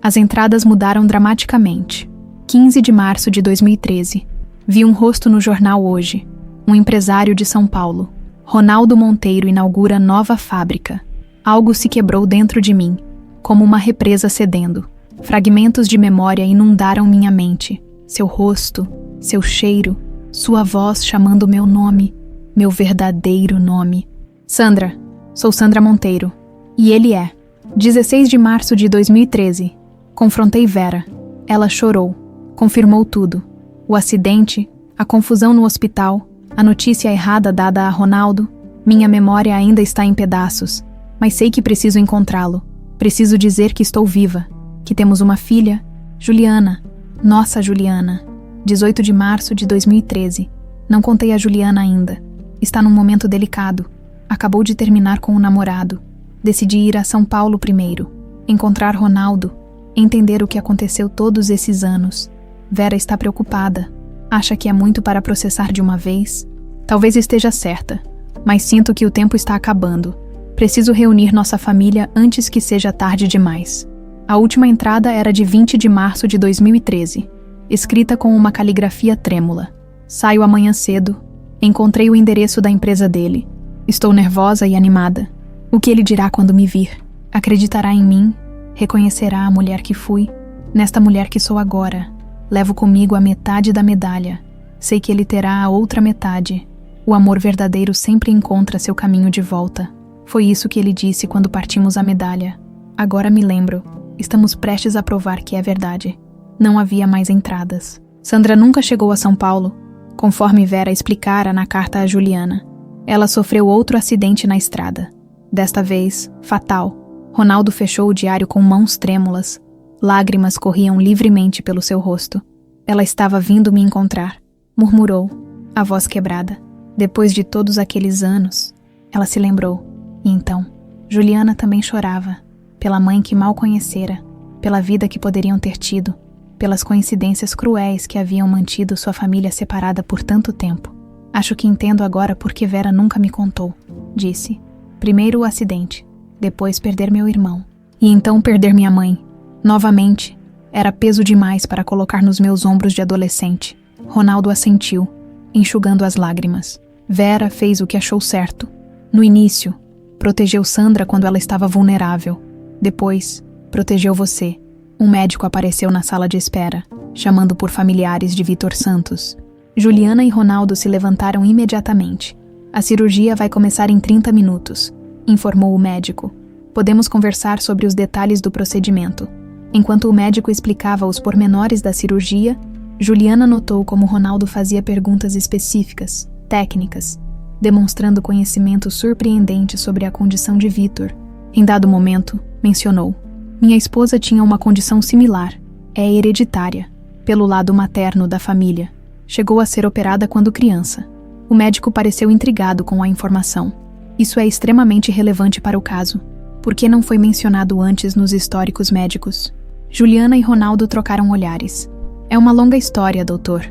as entradas mudaram dramaticamente. 15 de março de 2013. Vi um rosto no jornal hoje. Um empresário de São Paulo. Ronaldo Monteiro inaugura nova fábrica. Algo se quebrou dentro de mim, como uma represa cedendo. Fragmentos de memória inundaram minha mente. Seu rosto, seu cheiro, sua voz chamando meu nome, meu verdadeiro nome. Sandra, sou Sandra Monteiro. E ele é. 16 de março de 2013. Confrontei Vera. Ela chorou. Confirmou tudo. O acidente, a confusão no hospital, a notícia errada dada a Ronaldo. Minha memória ainda está em pedaços, mas sei que preciso encontrá-lo. Preciso dizer que estou viva, que temos uma filha, Juliana. Nossa Juliana. 18 de março de 2013. Não contei a Juliana ainda. Está num momento delicado. Acabou de terminar com o namorado. Decidi ir a São Paulo primeiro. Encontrar Ronaldo. Entender o que aconteceu todos esses anos. Vera está preocupada. Acha que é muito para processar de uma vez? Talvez esteja certa, mas sinto que o tempo está acabando. Preciso reunir nossa família antes que seja tarde demais. A última entrada era de 20 de março de 2013, escrita com uma caligrafia trêmula. Saio amanhã cedo. Encontrei o endereço da empresa dele. Estou nervosa e animada. O que ele dirá quando me vir? Acreditará em mim? Reconhecerá a mulher que fui? Nesta mulher que sou agora. Levo comigo a metade da medalha. Sei que ele terá a outra metade. O amor verdadeiro sempre encontra seu caminho de volta. Foi isso que ele disse quando partimos a medalha. Agora me lembro. Estamos prestes a provar que é verdade. Não havia mais entradas. Sandra nunca chegou a São Paulo, conforme Vera explicara na carta a Juliana. Ela sofreu outro acidente na estrada. Desta vez, fatal. Ronaldo fechou o diário com mãos trêmulas. Lágrimas corriam livremente pelo seu rosto. Ela estava vindo me encontrar, murmurou, a voz quebrada. Depois de todos aqueles anos, ela se lembrou. E então, Juliana também chorava, pela mãe que mal conhecera, pela vida que poderiam ter tido, pelas coincidências cruéis que haviam mantido sua família separada por tanto tempo. Acho que entendo agora por que Vera nunca me contou, disse. Primeiro o acidente, depois perder meu irmão, e então perder minha mãe. Novamente, era peso demais para colocar nos meus ombros de adolescente. Ronaldo assentiu, enxugando as lágrimas. Vera fez o que achou certo. No início, protegeu Sandra quando ela estava vulnerável. Depois, protegeu você. Um médico apareceu na sala de espera, chamando por familiares de Vitor Santos. Juliana e Ronaldo se levantaram imediatamente. A cirurgia vai começar em 30 minutos, informou o médico. Podemos conversar sobre os detalhes do procedimento. Enquanto o médico explicava os pormenores da cirurgia, Juliana notou como Ronaldo fazia perguntas específicas, técnicas, demonstrando conhecimento surpreendente sobre a condição de Vítor. Em dado momento, mencionou: "Minha esposa tinha uma condição similar. É hereditária, pelo lado materno da família. Chegou a ser operada quando criança." O médico pareceu intrigado com a informação. "Isso é extremamente relevante para o caso. Por que não foi mencionado antes nos históricos médicos?" Juliana e Ronaldo trocaram olhares. "É uma longa história, doutor",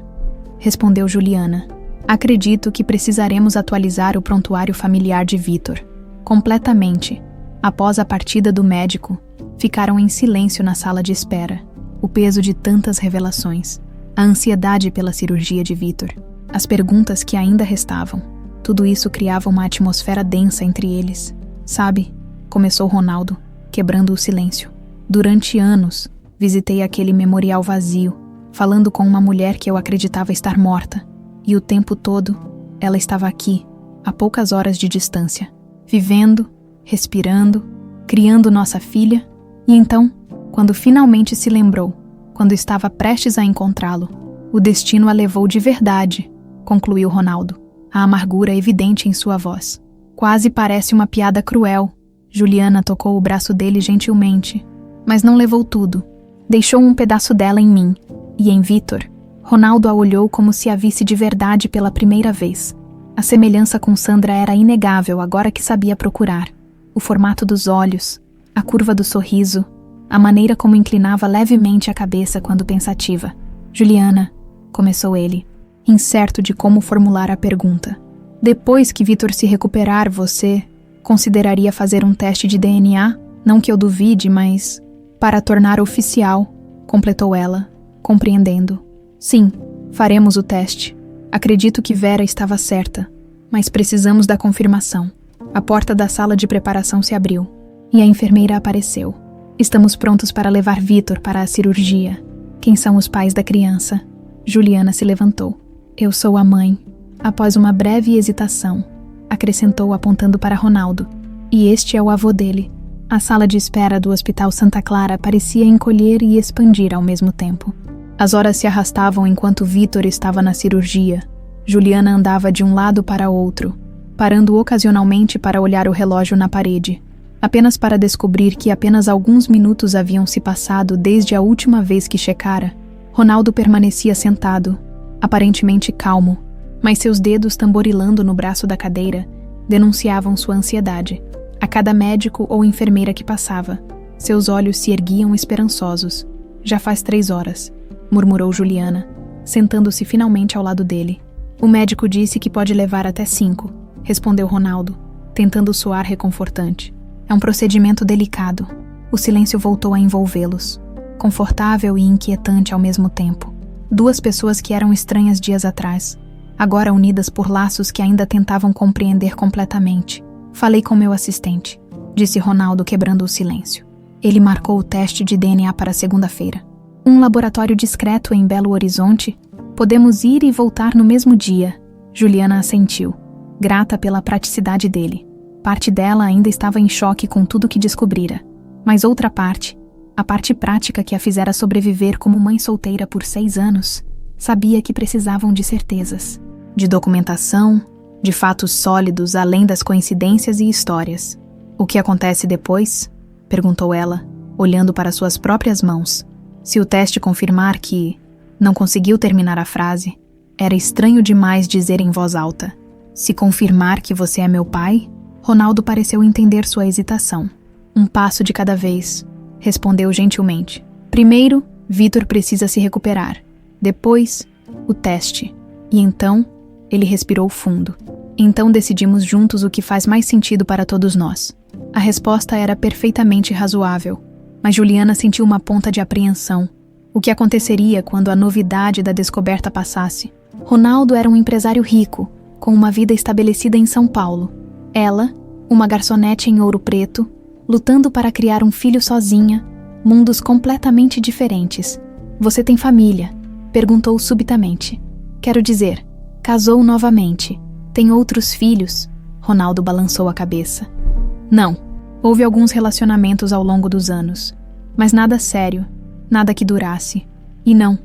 respondeu Juliana. "Acredito que precisaremos atualizar o prontuário familiar de Vítor." Completamente. Após a partida do médico, ficaram em silêncio na sala de espera. O peso de tantas revelações, a ansiedade pela cirurgia de Vítor, as perguntas que ainda restavam. Tudo isso criava uma atmosfera densa entre eles. "Sabe", começou Ronaldo, quebrando o silêncio. "Durante anos, visitei aquele memorial vazio, falando com uma mulher que eu acreditava estar morta. E o tempo todo, ela estava aqui, a poucas horas de distância, vivendo, respirando, criando nossa filha. E então, quando finalmente se lembrou, quando estava prestes a encontrá-lo, o destino a levou de verdade", concluiu Ronaldo, a amargura evidente em sua voz. "Quase parece uma piada cruel." Juliana tocou o braço dele gentilmente. "Mas não levou tudo. Deixou um pedaço dela em mim. E em Vítor." Ronaldo a olhou como se a visse de verdade pela primeira vez. A semelhança com Sandra era inegável agora que sabia procurar. O formato dos olhos, a curva do sorriso, a maneira como inclinava levemente a cabeça quando pensativa. "Juliana", começou ele, incerto de como formular a pergunta. "Depois que Vítor se recuperar, você consideraria fazer um teste de DNA? Não que eu duvide, mas para tornar oficial", completou ela, compreendendo. "Sim, faremos o teste. Acredito que Vera estava certa, mas precisamos da confirmação." A porta da sala de preparação se abriu e a enfermeira apareceu. "Estamos prontos para levar Vítor para a cirurgia. Quem são os pais da criança?" Juliana se levantou. "Eu sou a mãe." Após uma breve hesitação, acrescentou apontando para Ronaldo. "E este é o avô dele." A sala de espera do Hospital Santa Clara parecia encolher e expandir ao mesmo tempo. As horas se arrastavam enquanto Vítor estava na cirurgia. Juliana andava de um lado para outro, parando ocasionalmente para olhar o relógio na parede, apenas para descobrir que apenas alguns minutos haviam se passado desde a última vez que checara. Ronaldo permanecia sentado, aparentemente calmo, mas seus dedos tamborilando no braço da cadeira denunciavam sua ansiedade. A cada médico ou enfermeira que passava, seus olhos se erguiam esperançosos. "Já faz 3 horas, murmurou Juliana, sentando-se finalmente ao lado dele. "O médico disse que pode levar até 5, respondeu Ronaldo, tentando soar reconfortante. "É um procedimento delicado." O silêncio voltou a envolvê-los, confortável e inquietante ao mesmo tempo. 2 pessoas que eram estranhas dias atrás, agora unidas por laços que ainda tentavam compreender completamente. "Falei com meu assistente", disse Ronaldo, quebrando o silêncio. "Ele marcou o teste de DNA para segunda-feira. Um laboratório discreto em Belo Horizonte. Podemos ir e voltar no mesmo dia." Juliana assentiu, grata pela praticidade dele. Parte dela ainda estava em choque com tudo que descobrira. Mas outra parte, a parte prática que a fizera sobreviver como mãe solteira por 6 anos, sabia que precisavam de certezas, de documentação, de fatos sólidos além das coincidências e histórias. "O que acontece depois?" perguntou ela, olhando para suas próprias mãos. Se o teste confirmar que... Não conseguiu terminar a frase. Era estranho demais dizer em voz alta. "Se confirmar que você é meu pai?" Ronaldo pareceu entender sua hesitação. "Um passo de cada vez", respondeu gentilmente. "Primeiro, Vítor precisa se recuperar. Depois, o teste. E então, ele respirou fundo. Então decidimos juntos o que faz mais sentido para todos nós." A resposta era perfeitamente razoável, mas Juliana sentiu uma ponta de apreensão. O que aconteceria quando a novidade da descoberta passasse? Ronaldo era um empresário rico, com uma vida estabelecida em São Paulo. Ela, uma garçonete em Ouro Preto, lutando para criar um filho sozinha, mundos completamente diferentes. "Você tem família?" perguntou subitamente. "Quero dizer, casou novamente. Tem outros filhos?" Ronaldo balançou a cabeça. "Não. Houve alguns relacionamentos ao longo dos anos, mas nada sério. Nada que durasse. E não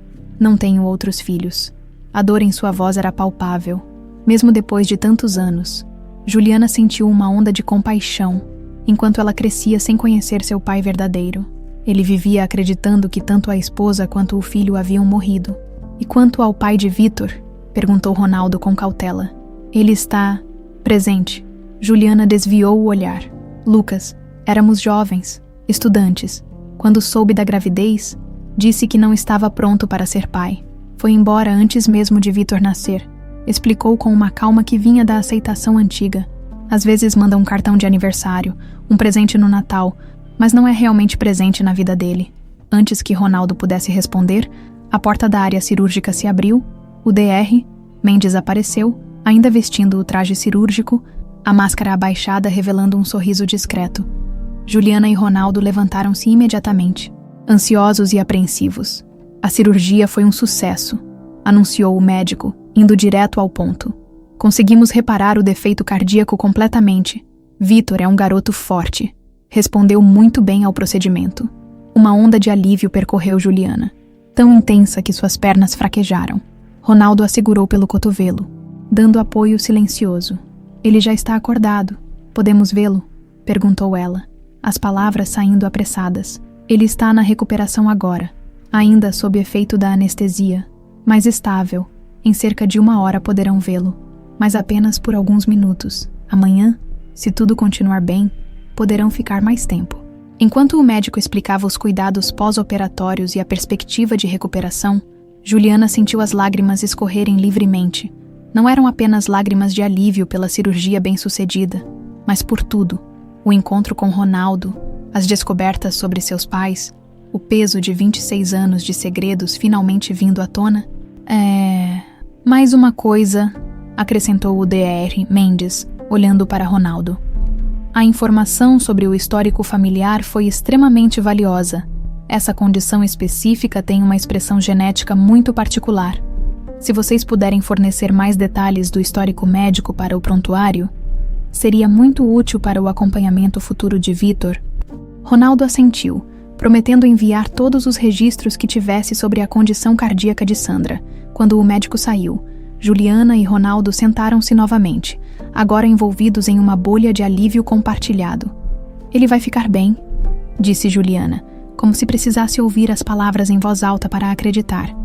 tenho outros filhos. A dor em sua voz era palpável. Mesmo depois de tantos anos, Juliana sentiu uma onda de compaixão, enquanto ela crescia sem conhecer seu pai verdadeiro. Ele vivia acreditando que tanto a esposa quanto o filho haviam morrido. E quanto ao pai de Vítor? Perguntou Ronaldo com cautela. Ele está presente. Juliana desviou o olhar. Lucas, éramos jovens, estudantes. Quando soube da gravidez, disse que não estava pronto para ser pai. Foi embora antes mesmo de Vítor nascer. Explicou com uma calma que vinha da aceitação antiga. Às vezes manda um cartão de aniversário, um presente no Natal, mas não é realmente presente na vida dele. Antes que Ronaldo pudesse responder, a porta da área cirúrgica se abriu, o DR, Mendes apareceu, ainda vestindo o traje cirúrgico, a máscara abaixada revelando um sorriso discreto. Juliana e Ronaldo levantaram-se imediatamente, ansiosos e apreensivos. A cirurgia foi um sucesso, anunciou o médico, indo direto ao ponto. Conseguimos reparar o defeito cardíaco completamente. Vítor é um garoto forte. Respondeu muito bem ao procedimento. Uma onda de alívio percorreu Juliana, tão intensa que suas pernas fraquejaram. Ronaldo a segurou pelo cotovelo, dando apoio silencioso. Ele já está acordado. Podemos vê-lo? Perguntou ela, as palavras saindo apressadas. Ele está na recuperação agora, ainda sob efeito da anestesia, mas estável. Em cerca de 1 hora poderão vê-lo, mas apenas por alguns minutos. Amanhã, se tudo continuar bem, poderão ficar mais tempo. Enquanto o médico explicava os cuidados pós-operatórios e a perspectiva de recuperação, Juliana sentiu as lágrimas escorrerem livremente. Não eram apenas lágrimas de alívio pela cirurgia bem-sucedida, mas por tudo. O encontro com Ronaldo, as descobertas sobre seus pais, o peso de 26 anos de segredos finalmente vindo à tona. Mais uma coisa, acrescentou o DR Mendes, olhando para Ronaldo. A informação sobre o histórico familiar foi extremamente valiosa. Essa condição específica tem uma expressão genética muito particular. Se vocês puderem fornecer mais detalhes do histórico médico para o prontuário, seria muito útil para o acompanhamento futuro de Vítor. Ronaldo assentiu, prometendo enviar todos os registros que tivesse sobre a condição cardíaca de Sandra. Quando o médico saiu, Juliana e Ronaldo sentaram-se novamente, agora envolvidos em uma bolha de alívio compartilhado. Ele vai ficar bem, disse Juliana, como se precisasse ouvir as palavras em voz alta para acreditar.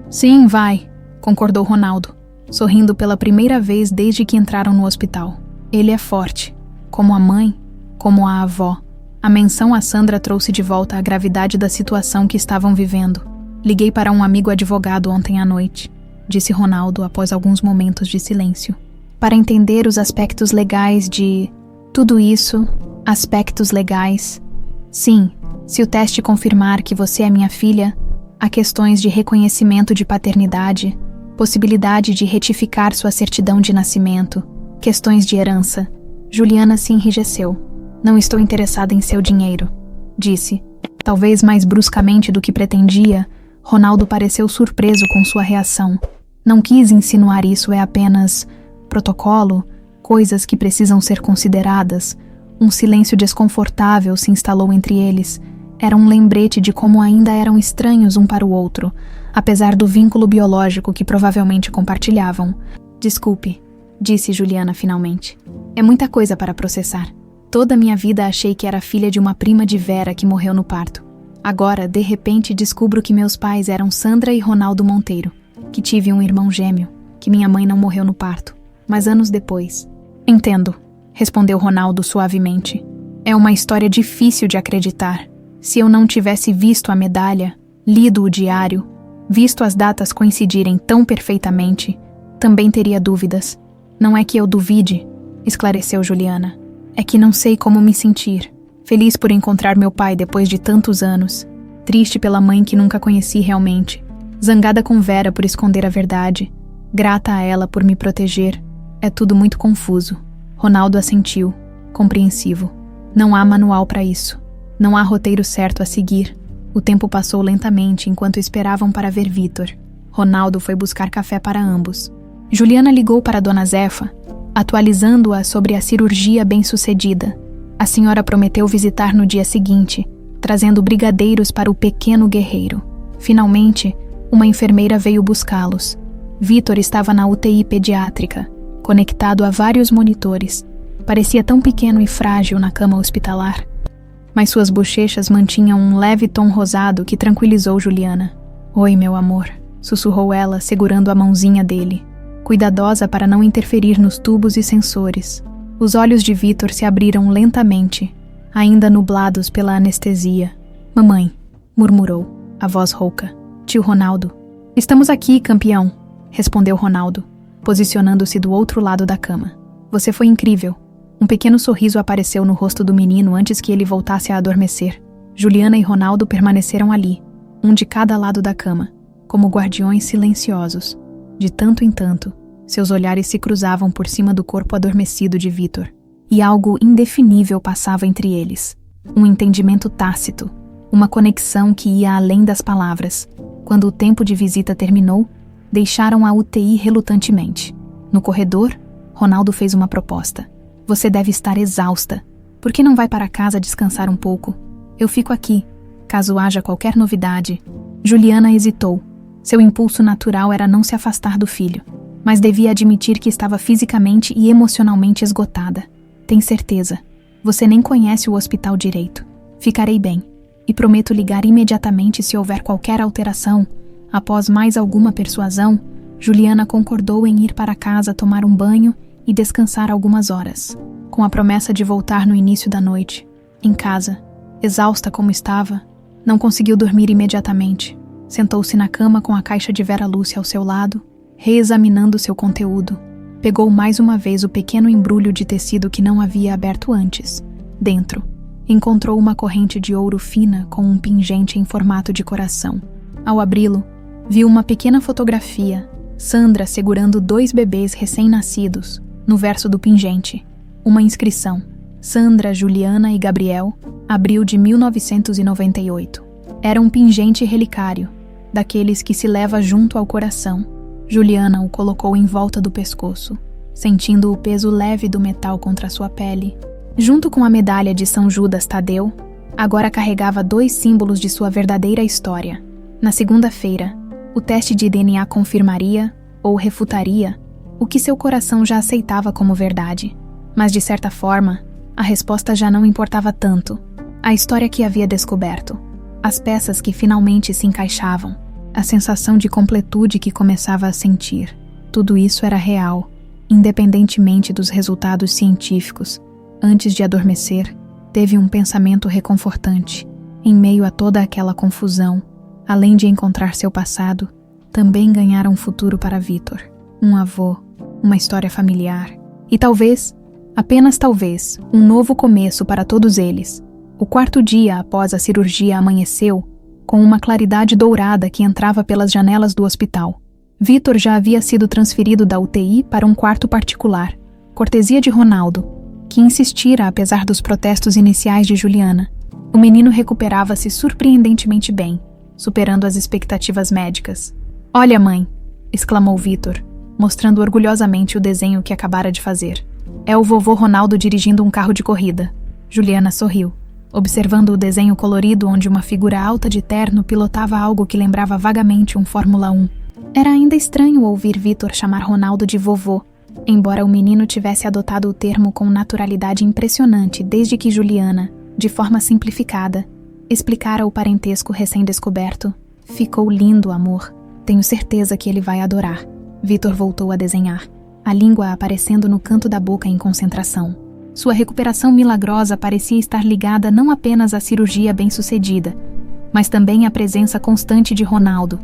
Sim, vai, concordou Ronaldo, sorrindo pela primeira vez desde que entraram no hospital. Ele é forte, como a mãe, como a avó. A menção a Sandra trouxe de volta a gravidade da situação que estavam vivendo. Liguei para um amigo advogado ontem à noite, disse Ronaldo após alguns momentos de silêncio, para entender os aspectos legais de tudo isso. Aspectos legais. Sim, se o teste confirmar que você é minha filha, há questões de reconhecimento de paternidade, possibilidade de retificar sua certidão de nascimento, questões de herança. Juliana se enrijeceu. Não estou interessada em seu dinheiro, disse. Talvez mais bruscamente do que pretendia, Ronaldo pareceu surpreso com sua reação. Não quis insinuar isso é apenas protocolo, coisas que precisam ser consideradas. Um silêncio desconfortável se instalou entre eles. Era um lembrete de como ainda eram estranhos um para o outro, apesar do vínculo biológico que provavelmente compartilhavam. Desculpe, disse Juliana finalmente. É muita coisa para processar. Toda a minha vida achei que era filha de uma prima de Vera que morreu no parto. Agora, de repente, descubro que meus pais eram Sandra e Ronaldo Monteiro, que tive um irmão gêmeo, que minha mãe não morreu no parto, mas anos depois. Entendo, respondeu Ronaldo suavemente. É uma história difícil de acreditar. Se eu não tivesse visto a medalha, lido o diário, visto as datas coincidirem tão perfeitamente, também teria dúvidas. Não é que eu duvide, esclareceu Juliana. É que não sei como me sentir. Feliz por encontrar meu pai depois de tantos anos. Triste pela mãe que nunca conheci realmente. Zangada com Vera por esconder a verdade. Grata a ela por me proteger. É tudo muito confuso. Ronaldo assentiu, compreensivo. Não há manual para isso. Não há roteiro certo a seguir. O tempo passou lentamente enquanto esperavam para ver Vítor. Ronaldo foi buscar café para ambos. Juliana ligou para Dona Zefa, atualizando-a sobre a cirurgia bem-sucedida. A senhora prometeu visitar no dia seguinte, trazendo brigadeiros para o pequeno guerreiro. Finalmente, uma enfermeira veio buscá-los. Vitor estava na UTI pediátrica, conectado a vários monitores. Parecia tão pequeno e frágil na cama hospitalar. Mas suas bochechas mantinham um leve tom rosado que tranquilizou Juliana. "Oi, meu amor", sussurrou ela, segurando a mãozinha dele, cuidadosa para não interferir nos tubos e sensores. Os olhos de Vitor se abriram lentamente, ainda nublados pela anestesia. "Mamãe", murmurou, a voz rouca. "Tio Ronaldo." "Estamos aqui, campeão", respondeu Ronaldo, posicionando-se do outro lado da cama. "Você foi incrível." Um pequeno sorriso apareceu no rosto do menino antes que ele voltasse a adormecer. Juliana e Ronaldo permaneceram ali, um de cada lado da cama, como guardiões silenciosos. De tanto em tanto, seus olhares se cruzavam por cima do corpo adormecido de Vitor, e algo indefinível passava entre eles. Um entendimento tácito, uma conexão que ia além das palavras. Quando o tempo de visita terminou, deixaram a UTI relutantemente. No corredor, Ronaldo fez uma proposta. "Você deve estar exausta. Por que não vai para casa descansar um pouco? Eu fico aqui, caso haja qualquer novidade." Juliana hesitou. Seu impulso natural era não se afastar do filho, mas devia admitir que estava fisicamente e emocionalmente esgotada. "Tem certeza? Você nem conhece o hospital direito. Ficarei bem, e prometo ligar imediatamente se houver qualquer alteração." Após mais alguma persuasão, Juliana concordou em ir para casa tomar um banho e descansar algumas horas, com a promessa de voltar no início da noite. Em casa, exausta como estava, não conseguiu dormir imediatamente. Sentou-se na cama com a caixa de Vera Lúcia ao seu lado, reexaminando seu conteúdo. Pegou mais uma vez o pequeno embrulho de tecido que não havia aberto antes. Dentro, encontrou uma corrente de ouro fina com um pingente em formato de coração. Ao abri-lo, viu uma pequena fotografia, Sandra segurando 2 bebês recém-nascidos. No verso do pingente, uma inscrição: Sandra, Juliana e Gabriel, abril de 1998. Era um pingente relicário, daqueles que se leva junto ao coração. Juliana o colocou em volta do pescoço, sentindo o peso leve do metal contra sua pele. Junto com a medalha de São Judas Tadeu, agora carregava 2 símbolos de sua verdadeira história. Na segunda-feira, o teste de DNA confirmaria, ou refutaria, o que seu coração já aceitava como verdade. Mas, de certa forma, a resposta já não importava tanto. A história que havia descoberto, as peças que finalmente se encaixavam, a sensação de completude que começava a sentir, tudo isso era real, independentemente dos resultados científicos. Antes de adormecer, teve um pensamento reconfortante. Em meio a toda aquela confusão, além de encontrar seu passado, também ganhara um futuro para Vitor. Um avô, uma história familiar e talvez, apenas talvez, um novo começo para todos eles. O 4º dia após a cirurgia amanheceu com uma claridade dourada que entrava pelas janelas do hospital. Vitor já havia sido transferido da UTI para um quarto particular, cortesia de Ronaldo, que insistira apesar dos protestos iniciais de Juliana. O menino recuperava-se surpreendentemente bem, superando as expectativas médicas. "Olha, mãe", exclamou Vitor, mostrando orgulhosamente o desenho que acabara de fazer. "É o vovô Ronaldo dirigindo um carro de corrida." Juliana sorriu, observando o desenho colorido onde uma figura alta de terno pilotava algo que lembrava vagamente um Fórmula 1. Era ainda estranho ouvir Vitor chamar Ronaldo de vovô, embora o menino tivesse adotado o termo com naturalidade impressionante desde que Juliana, de forma simplificada, explicara o parentesco recém-descoberto. "Ficou lindo, amor. Tenho certeza que ele vai adorar." Vitor voltou a desenhar, a língua aparecendo no canto da boca em concentração. Sua recuperação milagrosa parecia estar ligada não apenas à cirurgia bem-sucedida, mas também à presença constante de Ronaldo,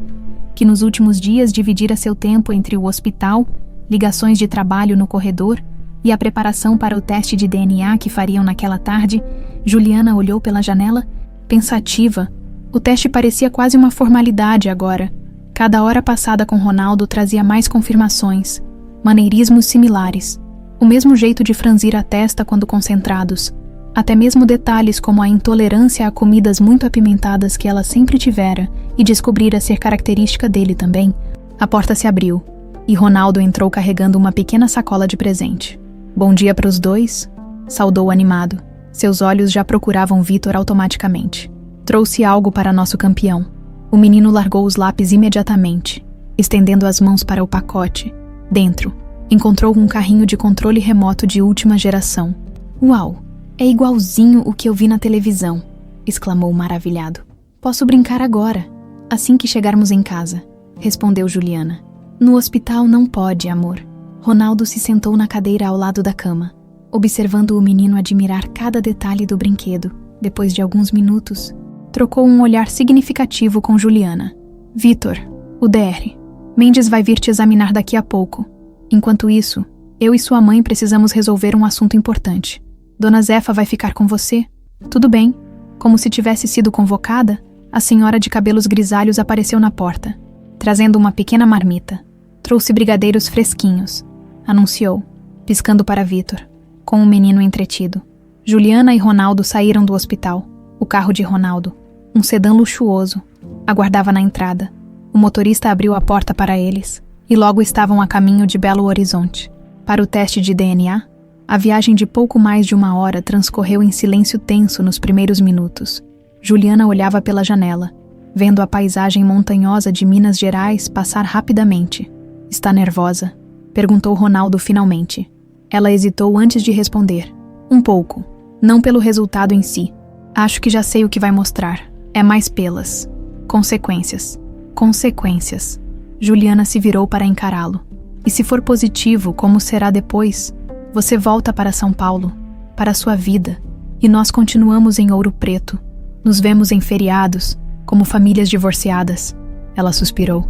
que nos últimos dias dividira seu tempo entre o hospital, ligações de trabalho no corredor e a preparação para o teste de DNA que fariam naquela tarde. Juliana olhou pela janela, pensativa. O teste parecia quase uma formalidade agora. Cada hora passada com Ronaldo trazia mais confirmações, maneirismos similares, o mesmo jeito de franzir a testa quando concentrados, até mesmo detalhes como a intolerância a comidas muito apimentadas que ela sempre tivera e descobrira ser característica dele também. A porta se abriu, e Ronaldo entrou carregando uma pequena sacola de presente. "Bom dia para os dois", saudou animado. Seus olhos já procuravam Vitor automaticamente. Trouxe algo para nosso campeão. O menino largou os lápis imediatamente, estendendo as mãos para o pacote. Dentro, encontrou um carrinho de controle remoto de última geração. Uau! É igualzinho o que eu vi na televisão, exclamou maravilhado. Posso brincar agora, assim que chegarmos em casa, respondeu Juliana. No hospital não pode, amor. Ronaldo se sentou na cadeira ao lado da cama, observando o menino admirar cada detalhe do brinquedo. Depois de alguns minutos, trocou um olhar significativo com Juliana. Vitor, o DR. Mendes vai vir te examinar daqui a pouco. Enquanto isso, eu e sua mãe precisamos resolver um assunto importante. Dona Zefa vai ficar com você? Tudo bem. Como se tivesse sido convocada, a senhora de cabelos grisalhos apareceu na porta, trazendo uma pequena marmita. Trouxe brigadeiros fresquinhos, anunciou, piscando para Vitor, com o menino entretido. Juliana e Ronaldo saíram do hospital. O carro de Ronaldo, um sedã luxuoso, aguardava na entrada. O motorista abriu a porta para eles e logo estavam a caminho de Belo Horizonte. Para o teste de DNA, a viagem de pouco mais de 1 hora transcorreu em silêncio tenso nos primeiros minutos. Juliana olhava pela janela, vendo a paisagem montanhosa de Minas Gerais passar rapidamente. Está nervosa? Perguntou Ronaldo finalmente. Ela hesitou antes de responder. Um pouco. Não pelo resultado em si. Acho que já sei o que vai mostrar. É mais pelas consequências. Consequências. Juliana se virou para encará-lo. E se for positivo, como será depois? Você volta para São Paulo, para sua vida, e nós continuamos em Ouro Preto. Nos vemos em feriados, como famílias divorciadas. Ela suspirou.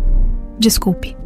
Desculpe.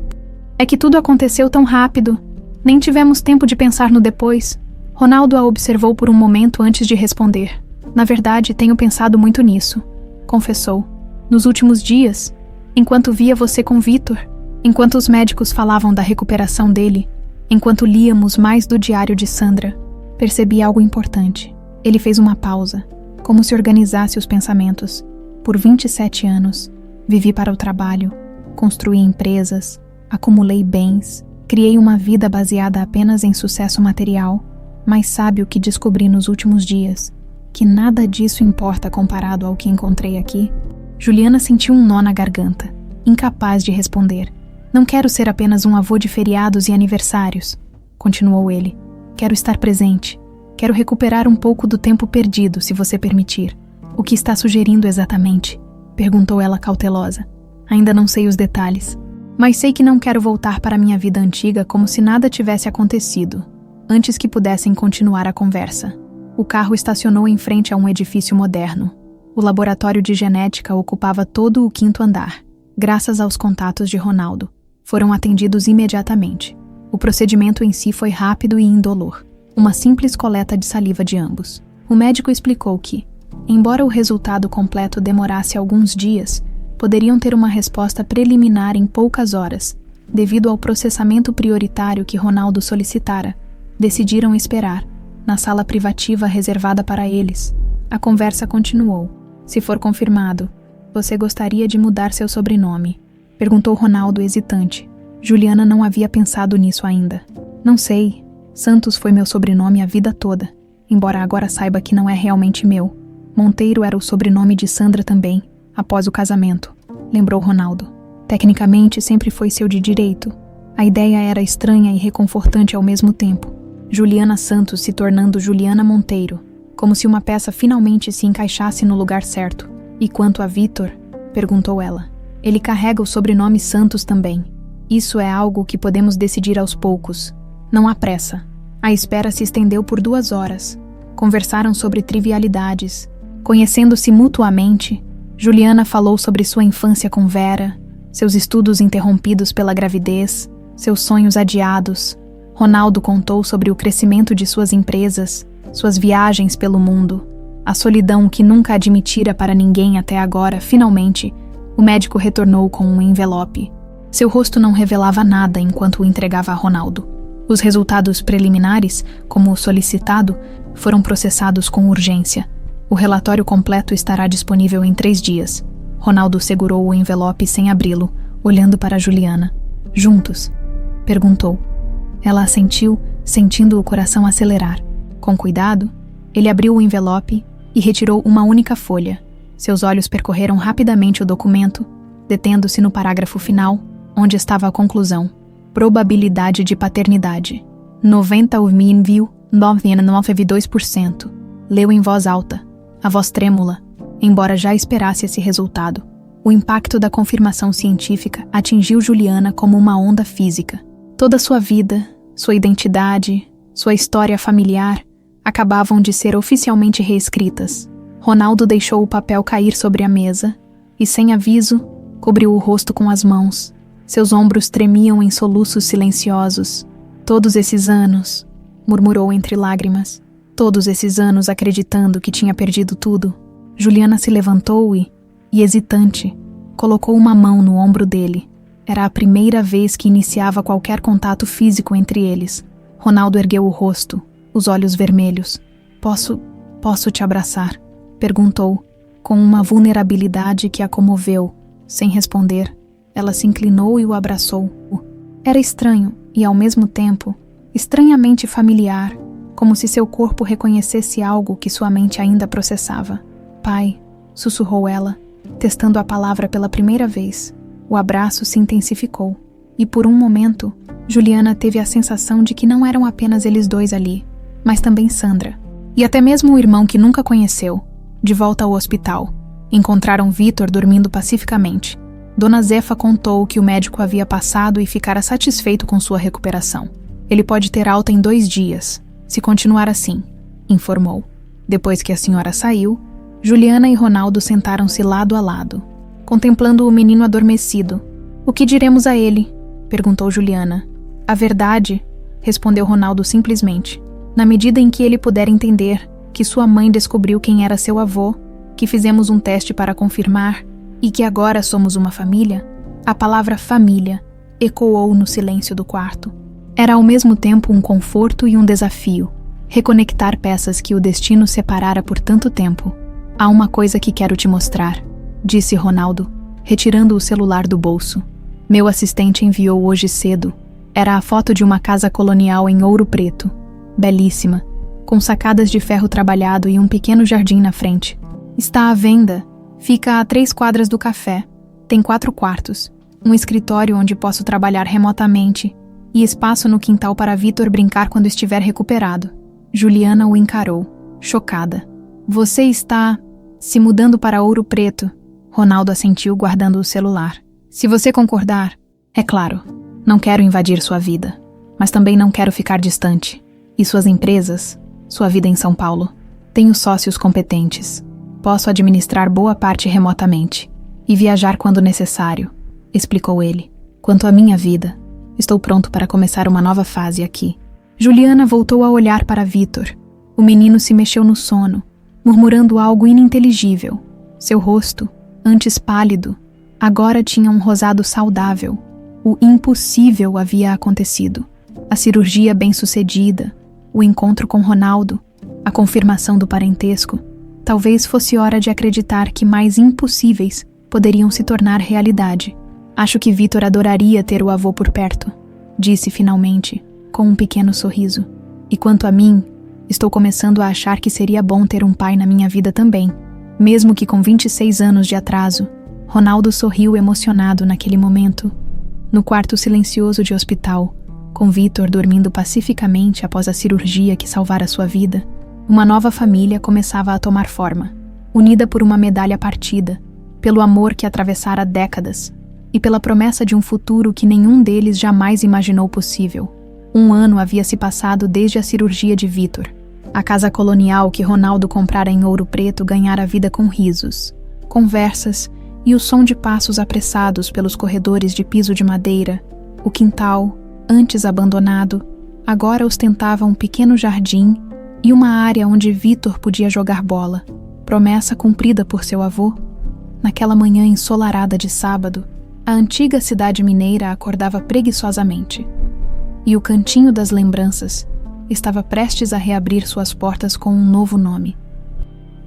É que tudo aconteceu tão rápido. Nem tivemos tempo de pensar no depois. Ronaldo a observou por um momento antes de responder. Na verdade, tenho pensado muito nisso, confessou. Nos últimos dias, enquanto via você com Vitor, enquanto os médicos falavam da recuperação dele, enquanto líamos mais do diário de Sandra, percebi algo importante. Ele fez uma pausa, como se organizasse os pensamentos. Por 27 anos, vivi para o trabalho, construí empresas, acumulei bens, criei uma vida baseada apenas em sucesso material, mas sabe o que descobri nos últimos dias? Que nada disso importa comparado ao que encontrei aqui? Juliana sentiu um nó na garganta, incapaz de responder. Não quero ser apenas um avô de feriados e aniversários, continuou ele. Quero estar presente. Quero recuperar um pouco do tempo perdido, se você permitir. O que está sugerindo exatamente? Perguntou ela cautelosa. Ainda não sei os detalhes, mas sei que não quero voltar para minha vida antiga como se nada tivesse acontecido, antes que pudessem continuar a conversa. O carro estacionou em frente a um edifício moderno. O laboratório de genética ocupava todo o 5º andar. Graças aos contatos de Ronaldo, foram atendidos imediatamente. O procedimento em si foi rápido e indolor. Uma simples coleta de saliva de ambos. O médico explicou que, embora o resultado completo demorasse alguns dias, poderiam ter uma resposta preliminar em poucas horas. Devido ao processamento prioritário que Ronaldo solicitara, decidiram esperar, na sala privativa reservada para eles. A conversa continuou. Se for confirmado, você gostaria de mudar seu sobrenome? Perguntou Ronaldo hesitante. Juliana não havia pensado nisso ainda. Não sei. Santos foi meu sobrenome a vida toda, embora agora saiba que não é realmente meu. Monteiro era o sobrenome de Sandra também, após o casamento, lembrou Ronaldo. Tecnicamente sempre foi seu de direito. A ideia era estranha e reconfortante ao mesmo tempo. Juliana Santos se tornando Juliana Monteiro, como se uma peça finalmente se encaixasse no lugar certo. E quanto a Vitor? Perguntou ela. Ele carrega o sobrenome Santos também. Isso é algo que podemos decidir aos poucos. Não há pressa. A espera se estendeu por 2 horas. Conversaram sobre trivialidades. Conhecendo-se mutuamente, Juliana falou sobre sua infância com Vera, seus estudos interrompidos pela gravidez, seus sonhos adiados. Ronaldo contou sobre o crescimento de suas empresas, suas viagens pelo mundo, a solidão que nunca admitira para ninguém até agora. Finalmente, o médico retornou com um envelope. Seu rosto não revelava nada enquanto o entregava a Ronaldo. Os resultados preliminares, como o solicitado, foram processados com urgência. O relatório completo estará disponível em 3 dias. Ronaldo segurou o envelope sem abri-lo, olhando para Juliana. Juntos? Perguntou. Ela assentiu, sentindo o coração acelerar. Com cuidado, ele abriu o envelope e retirou uma única folha. Seus olhos percorreram rapidamente o documento, detendo-se no parágrafo final, onde estava a conclusão. Probabilidade de paternidade: 90,992%. Leu em voz alta, a voz trêmula, embora já esperasse esse resultado. O impacto da confirmação científica atingiu Juliana como uma onda física. Toda sua vida, sua identidade, sua história familiar acabavam de ser oficialmente reescritas. Ronaldo deixou o papel cair sobre a mesa e, sem aviso, cobriu o rosto com as mãos. Seus ombros tremiam em soluços silenciosos. Todos esses anos, murmurou entre lágrimas, todos esses anos acreditando que tinha perdido tudo. Juliana se levantou e, hesitante, colocou uma mão no ombro dele. Era a primeira vez que iniciava qualquer contato físico entre eles. Ronaldo ergueu o rosto, os olhos vermelhos. Posso te abraçar? Perguntou, com uma vulnerabilidade que a comoveu. Sem responder, ela se inclinou e o abraçou. Era estranho e, ao mesmo tempo, estranhamente familiar, como se seu corpo reconhecesse algo que sua mente ainda processava. Pai, sussurrou ela, testando a palavra pela primeira vez. O abraço se intensificou, e por um momento, Juliana teve a sensação de que não eram apenas eles dois ali, mas também Sandra, e até mesmo o irmão que nunca conheceu. De volta ao hospital, encontraram Vítor dormindo pacificamente. Dona Zefa contou que o médico havia passado e ficara satisfeito com sua recuperação. Ele pode ter alta em 2 dias, se continuar assim, informou. Depois que a senhora saiu, Juliana e Ronaldo sentaram-se lado a lado, contemplando o menino adormecido. O que diremos a ele? Perguntou Juliana. A verdade, respondeu Ronaldo simplesmente. Na medida em que ele puder entender que sua mãe descobriu quem era seu avô, que fizemos um teste para confirmar e que agora somos uma família, a palavra família ecoou no silêncio do quarto. Era ao mesmo tempo um conforto e um desafio, reconectar peças que o destino separara por tanto tempo. Há uma coisa que quero te mostrar, disse Ronaldo, retirando o celular do bolso. Meu assistente enviou hoje cedo. Era a foto de uma casa colonial em Ouro Preto, belíssima, com sacadas de ferro trabalhado e um pequeno jardim na frente. Está à venda. Fica a 3 quadras do café. Tem 4 quartos, um escritório onde posso trabalhar remotamente e espaço no quintal para Vítor brincar quando estiver recuperado. Juliana o encarou, chocada. Você está se mudando para Ouro Preto? Ronaldo assentiu, guardando o celular. Se você concordar, é claro, não quero invadir sua vida, mas também não quero ficar distante. E suas empresas? Sua vida em São Paulo? Tenho sócios competentes. Posso administrar boa parte remotamente e viajar quando necessário, explicou ele. Quanto à minha vida, estou pronto para começar uma nova fase aqui. Juliana voltou a olhar para Vítor. O menino se mexeu no sono, murmurando algo ininteligível. Seu rosto, antes pálido, agora tinha um rosado saudável. O impossível havia acontecido. A cirurgia bem-sucedida, o encontro com Ronaldo, a confirmação do parentesco. Talvez fosse hora de acreditar que mais impossíveis poderiam se tornar realidade. Acho que Vítor adoraria ter o avô por perto, disse finalmente, com um pequeno sorriso. E quanto a mim, estou começando a achar que seria bom ter um pai na minha vida também. Mesmo que com 26 anos de atraso, Ronaldo sorriu emocionado naquele momento. No quarto silencioso de hospital, com Vítor dormindo pacificamente após a cirurgia que salvara sua vida, uma nova família começava a tomar forma, unida por uma medalha partida, pelo amor que atravessara décadas e pela promessa de um futuro que nenhum deles jamais imaginou possível. 1 ano havia se passado desde a cirurgia de Vítor. A casa colonial que Ronaldo comprara em Ouro Preto ganhara vida com risos, conversas e o som de passos apressados pelos corredores de piso de madeira. O quintal, antes abandonado, agora ostentava um pequeno jardim e uma área onde Vítor podia jogar bola, promessa cumprida por seu avô. Naquela manhã ensolarada de sábado, a antiga cidade mineira acordava preguiçosamente, e o cantinho das lembranças estava prestes a reabrir suas portas com um novo nome.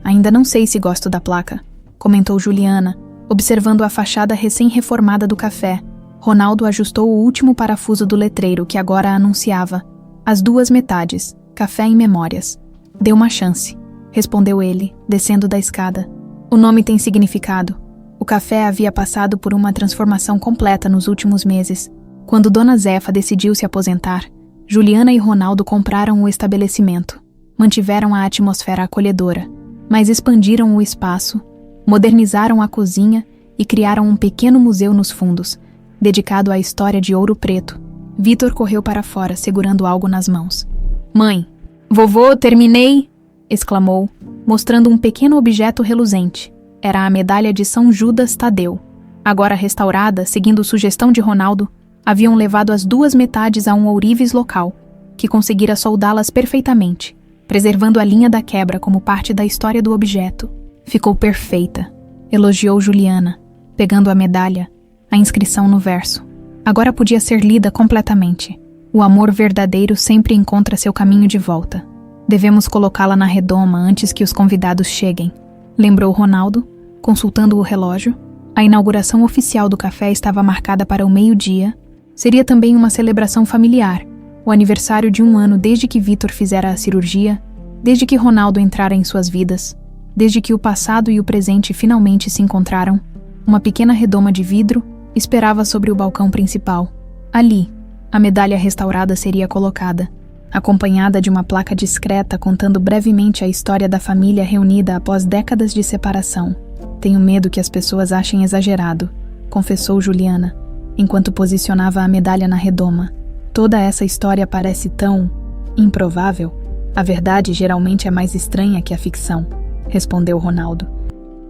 Ainda não sei se gosto da placa, comentou Juliana, observando a fachada recém-reformada do café. Ronaldo ajustou o último parafuso do letreiro que agora anunciava as 2 metades, café em memórias. Dê uma chance, respondeu ele, descendo da escada. O nome tem significado. O café havia passado por uma transformação completa nos últimos meses. Quando Dona Zefa decidiu se aposentar, Juliana e Ronaldo compraram o estabelecimento. Mantiveram a atmosfera acolhedora, mas expandiram o espaço, modernizaram a cozinha e criaram um pequeno museu nos fundos, dedicado à história de Ouro Preto. Vitor correu para fora, segurando algo nas mãos. "Mãe, vovô, terminei!" exclamou, mostrando um pequeno objeto reluzente. Era a medalha de São Judas Tadeu. Agora restaurada, seguindo sugestão de Ronaldo, haviam levado as duas metades a um ourives local, que conseguira soldá-las perfeitamente, preservando a linha da quebra como parte da história do objeto. "Ficou perfeita", elogiou Juliana, pegando a medalha, a inscrição no verso. Agora podia ser lida completamente. "O amor verdadeiro sempre encontra seu caminho de volta. Devemos colocá-la na redoma antes que os convidados cheguem", lembrou Ronaldo, consultando o relógio. A inauguração oficial do café estava marcada para o meio-dia. Seria também uma celebração familiar, o aniversário de 1 ano desde que Vitor fizera a cirurgia, desde que Ronaldo entrara em suas vidas, desde que o passado e o presente finalmente se encontraram. Uma pequena redoma de vidro esperava sobre o balcão principal. Ali, a medalha restaurada seria colocada, acompanhada de uma placa discreta contando brevemente a história da família reunida após décadas de separação. "Tenho medo que as pessoas achem exagerado", confessou Juliana, enquanto posicionava a medalha na redoma. "Toda essa história parece tão improvável. A verdade geralmente é mais estranha que a ficção", respondeu Ronaldo,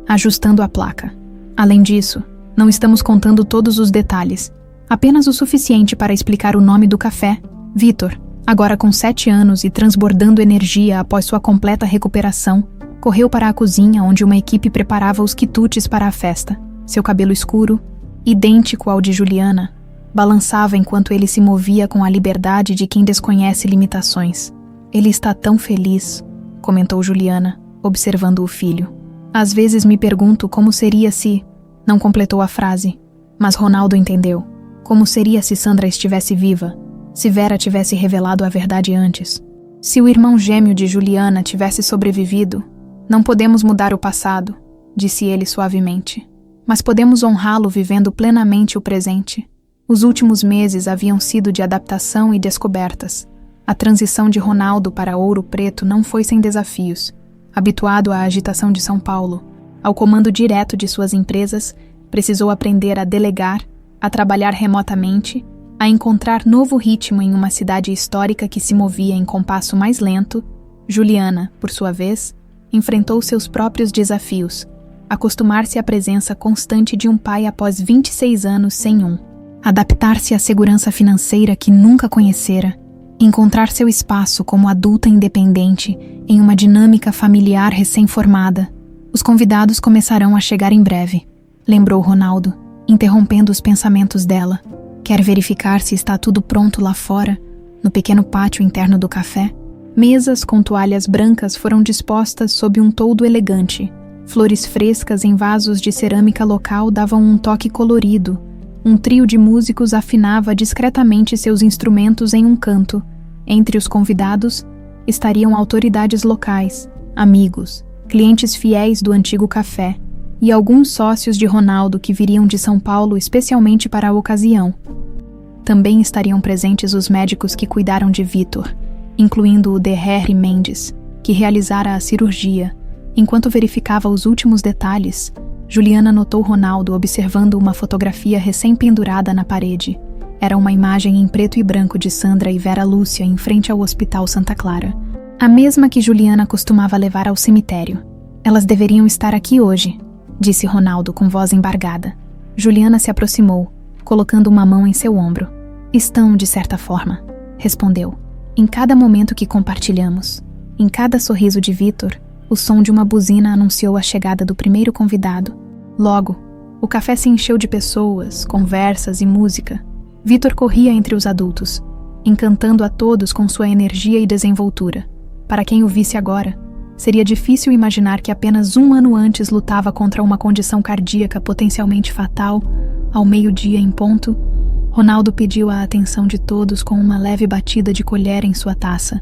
ajustando a placa. "Além disso, não estamos contando todos os detalhes, apenas o suficiente para explicar o nome do café. Vitor, agora com 7 anos e transbordando energia após sua completa recuperação, correu para a cozinha onde uma equipe preparava os quitutes para a festa. Seu cabelo escuro, idêntico ao de Juliana, balançava enquanto ele se movia com a liberdade de quem desconhece limitações. "Ele está tão feliz", comentou Juliana, observando o filho. "Às vezes me pergunto como seria se..." Não completou a frase, mas Ronaldo entendeu. Como seria se Sandra estivesse viva? Se Vera tivesse revelado a verdade antes? Se o irmão gêmeo de Juliana tivesse sobrevivido? "Não podemos mudar o passado", disse ele suavemente. "Mas podemos honrá-lo vivendo plenamente o presente." Os últimos meses haviam sido de adaptação e descobertas. A transição de Ronaldo para Ouro Preto não foi sem desafios. Habituado à agitação de São Paulo, ao comando direto de suas empresas, precisou aprender a delegar, a trabalhar remotamente, a encontrar novo ritmo em uma cidade histórica que se movia em compasso mais lento. Juliana, por sua vez, enfrentou seus próprios desafios, acostumar-se à presença constante de um pai após 26 anos sem um, adaptar-se à segurança financeira que nunca conhecera, encontrar seu espaço como adulta independente em uma dinâmica familiar recém-formada. "Os convidados começarão a chegar em breve", lembrou Ronaldo, interrompendo os pensamentos dela. "Quer verificar se está tudo pronto lá fora, no pequeno pátio interno do café?" Mesas com toalhas brancas foram dispostas sob um toldo elegante. Flores frescas em vasos de cerâmica local davam um toque colorido. Um trio de músicos afinava discretamente seus instrumentos em um canto. Entre os convidados estariam autoridades locais, amigos, clientes fiéis do antigo café e alguns sócios de Ronaldo que viriam de São Paulo especialmente para a ocasião. Também estariam presentes os médicos que cuidaram de Vitor, incluindo o Derrer Mendes, que realizara a cirurgia. Enquanto verificava os últimos detalhes, Juliana notou Ronaldo observando uma fotografia recém-pendurada na parede. Era uma imagem em preto e branco de Sandra e Vera Lúcia em frente ao Hospital Santa Clara. A mesma que Juliana costumava levar ao cemitério. "Elas deveriam estar aqui hoje", disse Ronaldo com voz embargada. Juliana se aproximou, colocando uma mão em seu ombro. "Estão, de certa forma", respondeu. "Em cada momento que compartilhamos, em cada sorriso de Vitor, o som de uma buzina anunciou a chegada do primeiro convidado. Logo, o café se encheu de pessoas, conversas e música. Vitor corria entre os adultos, encantando a todos com sua energia e desenvoltura. Para quem o visse agora, seria difícil imaginar que apenas 1 ano antes lutava contra uma condição cardíaca potencialmente fatal. Ao meio-dia em ponto, Ronaldo pediu a atenção de todos com uma leve batida de colher em sua taça.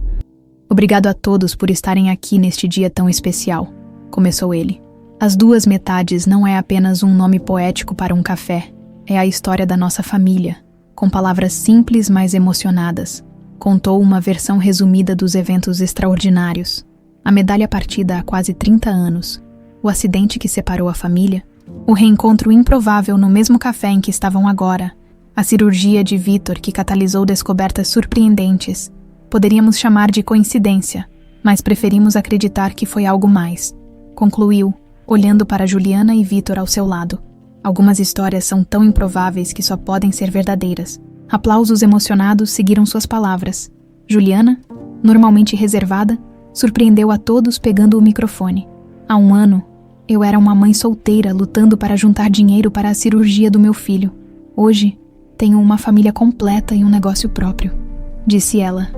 "Obrigado a todos por estarem aqui neste dia tão especial", começou ele. As duas metades não é apenas um nome poético para um café, é a história da nossa família, com palavras simples mas emocionadas. Contou uma versão resumida dos eventos extraordinários. A medalha partida há quase 30 anos, o acidente que separou a família, o reencontro improvável no mesmo café em que estavam agora, a cirurgia de Vitor que catalisou descobertas surpreendentes. Poderíamos chamar de coincidência, mas preferimos acreditar que foi algo mais. Concluiu, olhando para Juliana e Vitor ao seu lado. Algumas histórias são tão improváveis que só podem ser verdadeiras. Aplausos emocionados seguiram suas palavras. Juliana, normalmente reservada, surpreendeu a todos pegando o microfone. Há 1 ano, eu era uma mãe solteira lutando para juntar dinheiro para a cirurgia do meu filho. Hoje, tenho uma família completa e um negócio próprio, disse ela,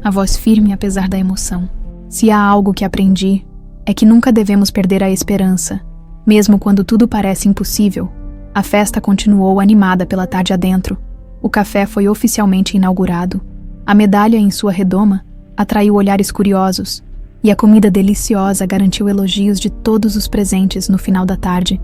a voz firme apesar da emoção. Se há algo que aprendi, é que nunca devemos perder a esperança. Mesmo quando tudo parece impossível, a festa continuou animada pela tarde adentro. O café foi oficialmente inaugurado. A medalha em sua redoma atraiu olhares curiosos, e a comida deliciosa garantiu elogios de todos os presentes no final da tarde.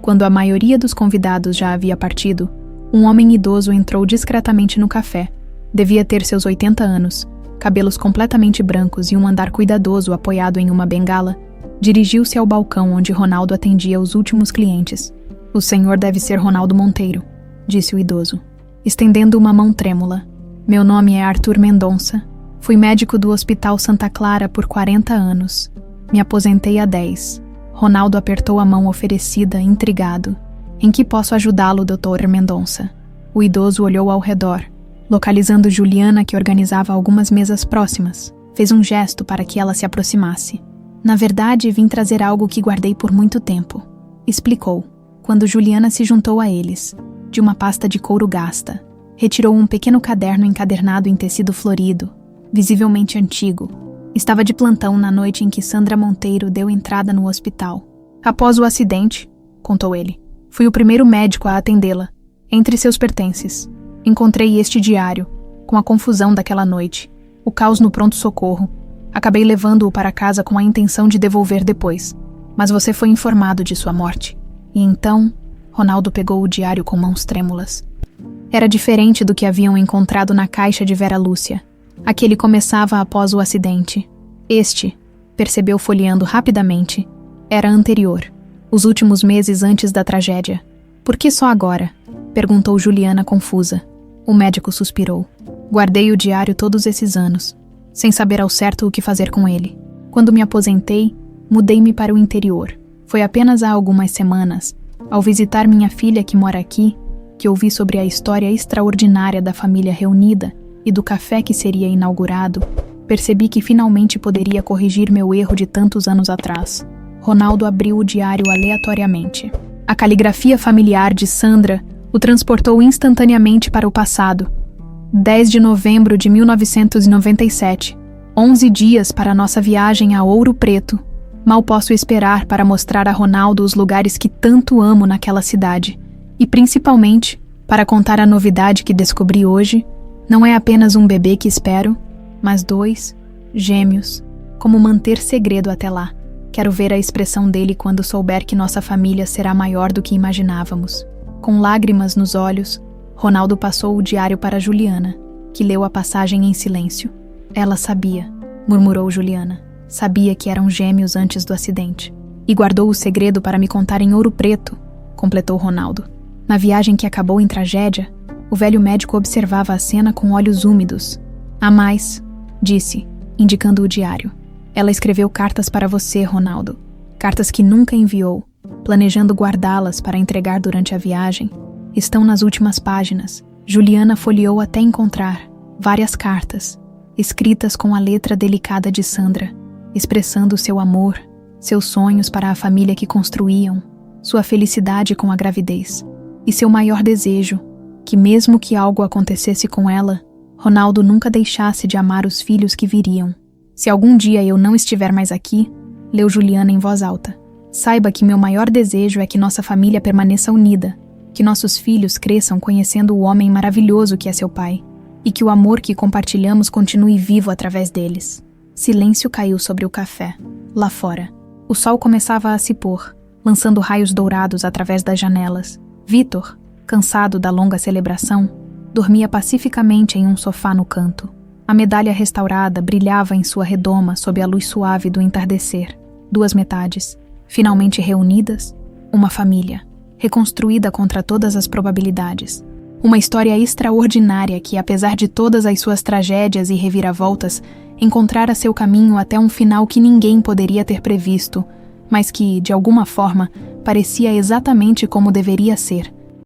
Quando a maioria dos convidados já havia partido, um homem idoso entrou discretamente no café. Devia ter seus 80 anos, cabelos completamente brancos e um andar cuidadoso apoiado em uma bengala. Dirigiu-se ao balcão onde Ronaldo atendia os últimos clientes. "O senhor deve ser Ronaldo Monteiro", disse o idoso, estendendo uma mão trêmula. "Meu nome é Arthur Mendonça. Fui médico do Hospital Santa Clara por 40 anos. Me aposentei há 10. Ronaldo apertou a mão oferecida, intrigado. "Em que posso ajudá-lo, Dr. Mendonça?" O idoso olhou ao redor, localizando Juliana, que organizava algumas mesas próximas. Fez um gesto para que ela se aproximasse. "Na verdade, vim trazer algo que guardei por muito tempo", explicou, quando Juliana se juntou a eles. De uma pasta de couro gasta, retirou um pequeno caderno encadernado em tecido florido, visivelmente antigo. Estava de plantão na noite em que Sandra Monteiro deu entrada no hospital. "Após o acidente", contou ele, "fui o primeiro médico a atendê-la. Entre seus pertences, encontrei este diário, com a confusão daquela noite, o caos no pronto-socorro. Acabei levando-o para casa com a intenção de devolver depois, mas você foi informado de sua morte." E então, Ronaldo pegou o diário com mãos trêmulas. Era diferente do que haviam encontrado na caixa de Vera Lúcia. Aquele começava após o acidente. Este, percebeu folheando rapidamente, era anterior, os últimos meses antes da tragédia. "Por que só agora?" perguntou Juliana confusa. O médico suspirou. "Guardei o diário todos esses anos, sem saber ao certo o que fazer com ele. Quando me aposentei, mudei-me para o interior. Foi apenas há algumas semanas, ao visitar minha filha que mora aqui, que ouvi sobre a história extraordinária da família reunida e do café que seria inaugurado, percebi que finalmente poderia corrigir meu erro de tantos anos atrás." Ronaldo abriu o diário aleatoriamente. A caligrafia familiar de Sandra o transportou instantaneamente para o passado. 10 de novembro de 1997, 11 dias para nossa viagem a Ouro Preto. Mal posso esperar para mostrar a Ronaldo os lugares que tanto amo naquela cidade. E principalmente, para contar a novidade que descobri hoje. Não é apenas um bebê que espero, mas 2 gêmeos. Como manter segredo até lá? Quero ver a expressão dele quando souber que nossa família será maior do que imaginávamos. Com lágrimas nos olhos, Ronaldo passou o diário para Juliana, que leu a passagem em silêncio. "Ela sabia", murmurou Juliana. "Sabia que eram gêmeos antes do acidente. E guardou o segredo para me contar em Ouro Preto", completou Ronaldo. Na viagem que acabou em tragédia, o velho médico observava a cena com olhos úmidos. "Há mais", disse, indicando o diário. "Ela escreveu cartas para você, Ronaldo. Cartas que nunca enviou, planejando guardá-las para entregar durante a viagem. Estão nas últimas páginas." Juliana folheou até encontrar várias cartas, escritas com a letra delicada de Sandra, expressando seu amor, seus sonhos para a família que construíam, sua felicidade com a gravidez e seu maior desejo, que mesmo que algo acontecesse com ela, Ronaldo nunca deixasse de amar os filhos que viriam. "Se algum dia eu não estiver mais aqui", leu Juliana em voz alta, "saiba que meu maior desejo é que nossa família permaneça unida, que nossos filhos cresçam conhecendo o homem maravilhoso que é seu pai, e que o amor que compartilhamos continue vivo através deles." Silêncio caiu sobre o café. Lá fora, o sol começava a se pôr, lançando raios dourados através das janelas. Vitor, cansado da longa celebração, dormia pacificamente em um sofá no canto. A medalha restaurada brilhava em sua redoma sob a luz suave do entardecer. 2 metades, finalmente reunidas, uma família, reconstruída contra todas as probabilidades. Uma história extraordinária que, apesar de todas as suas tragédias e reviravoltas, encontrara seu caminho até um final que ninguém poderia ter previsto, mas que, de alguma forma, parecia exatamente como deveria ser,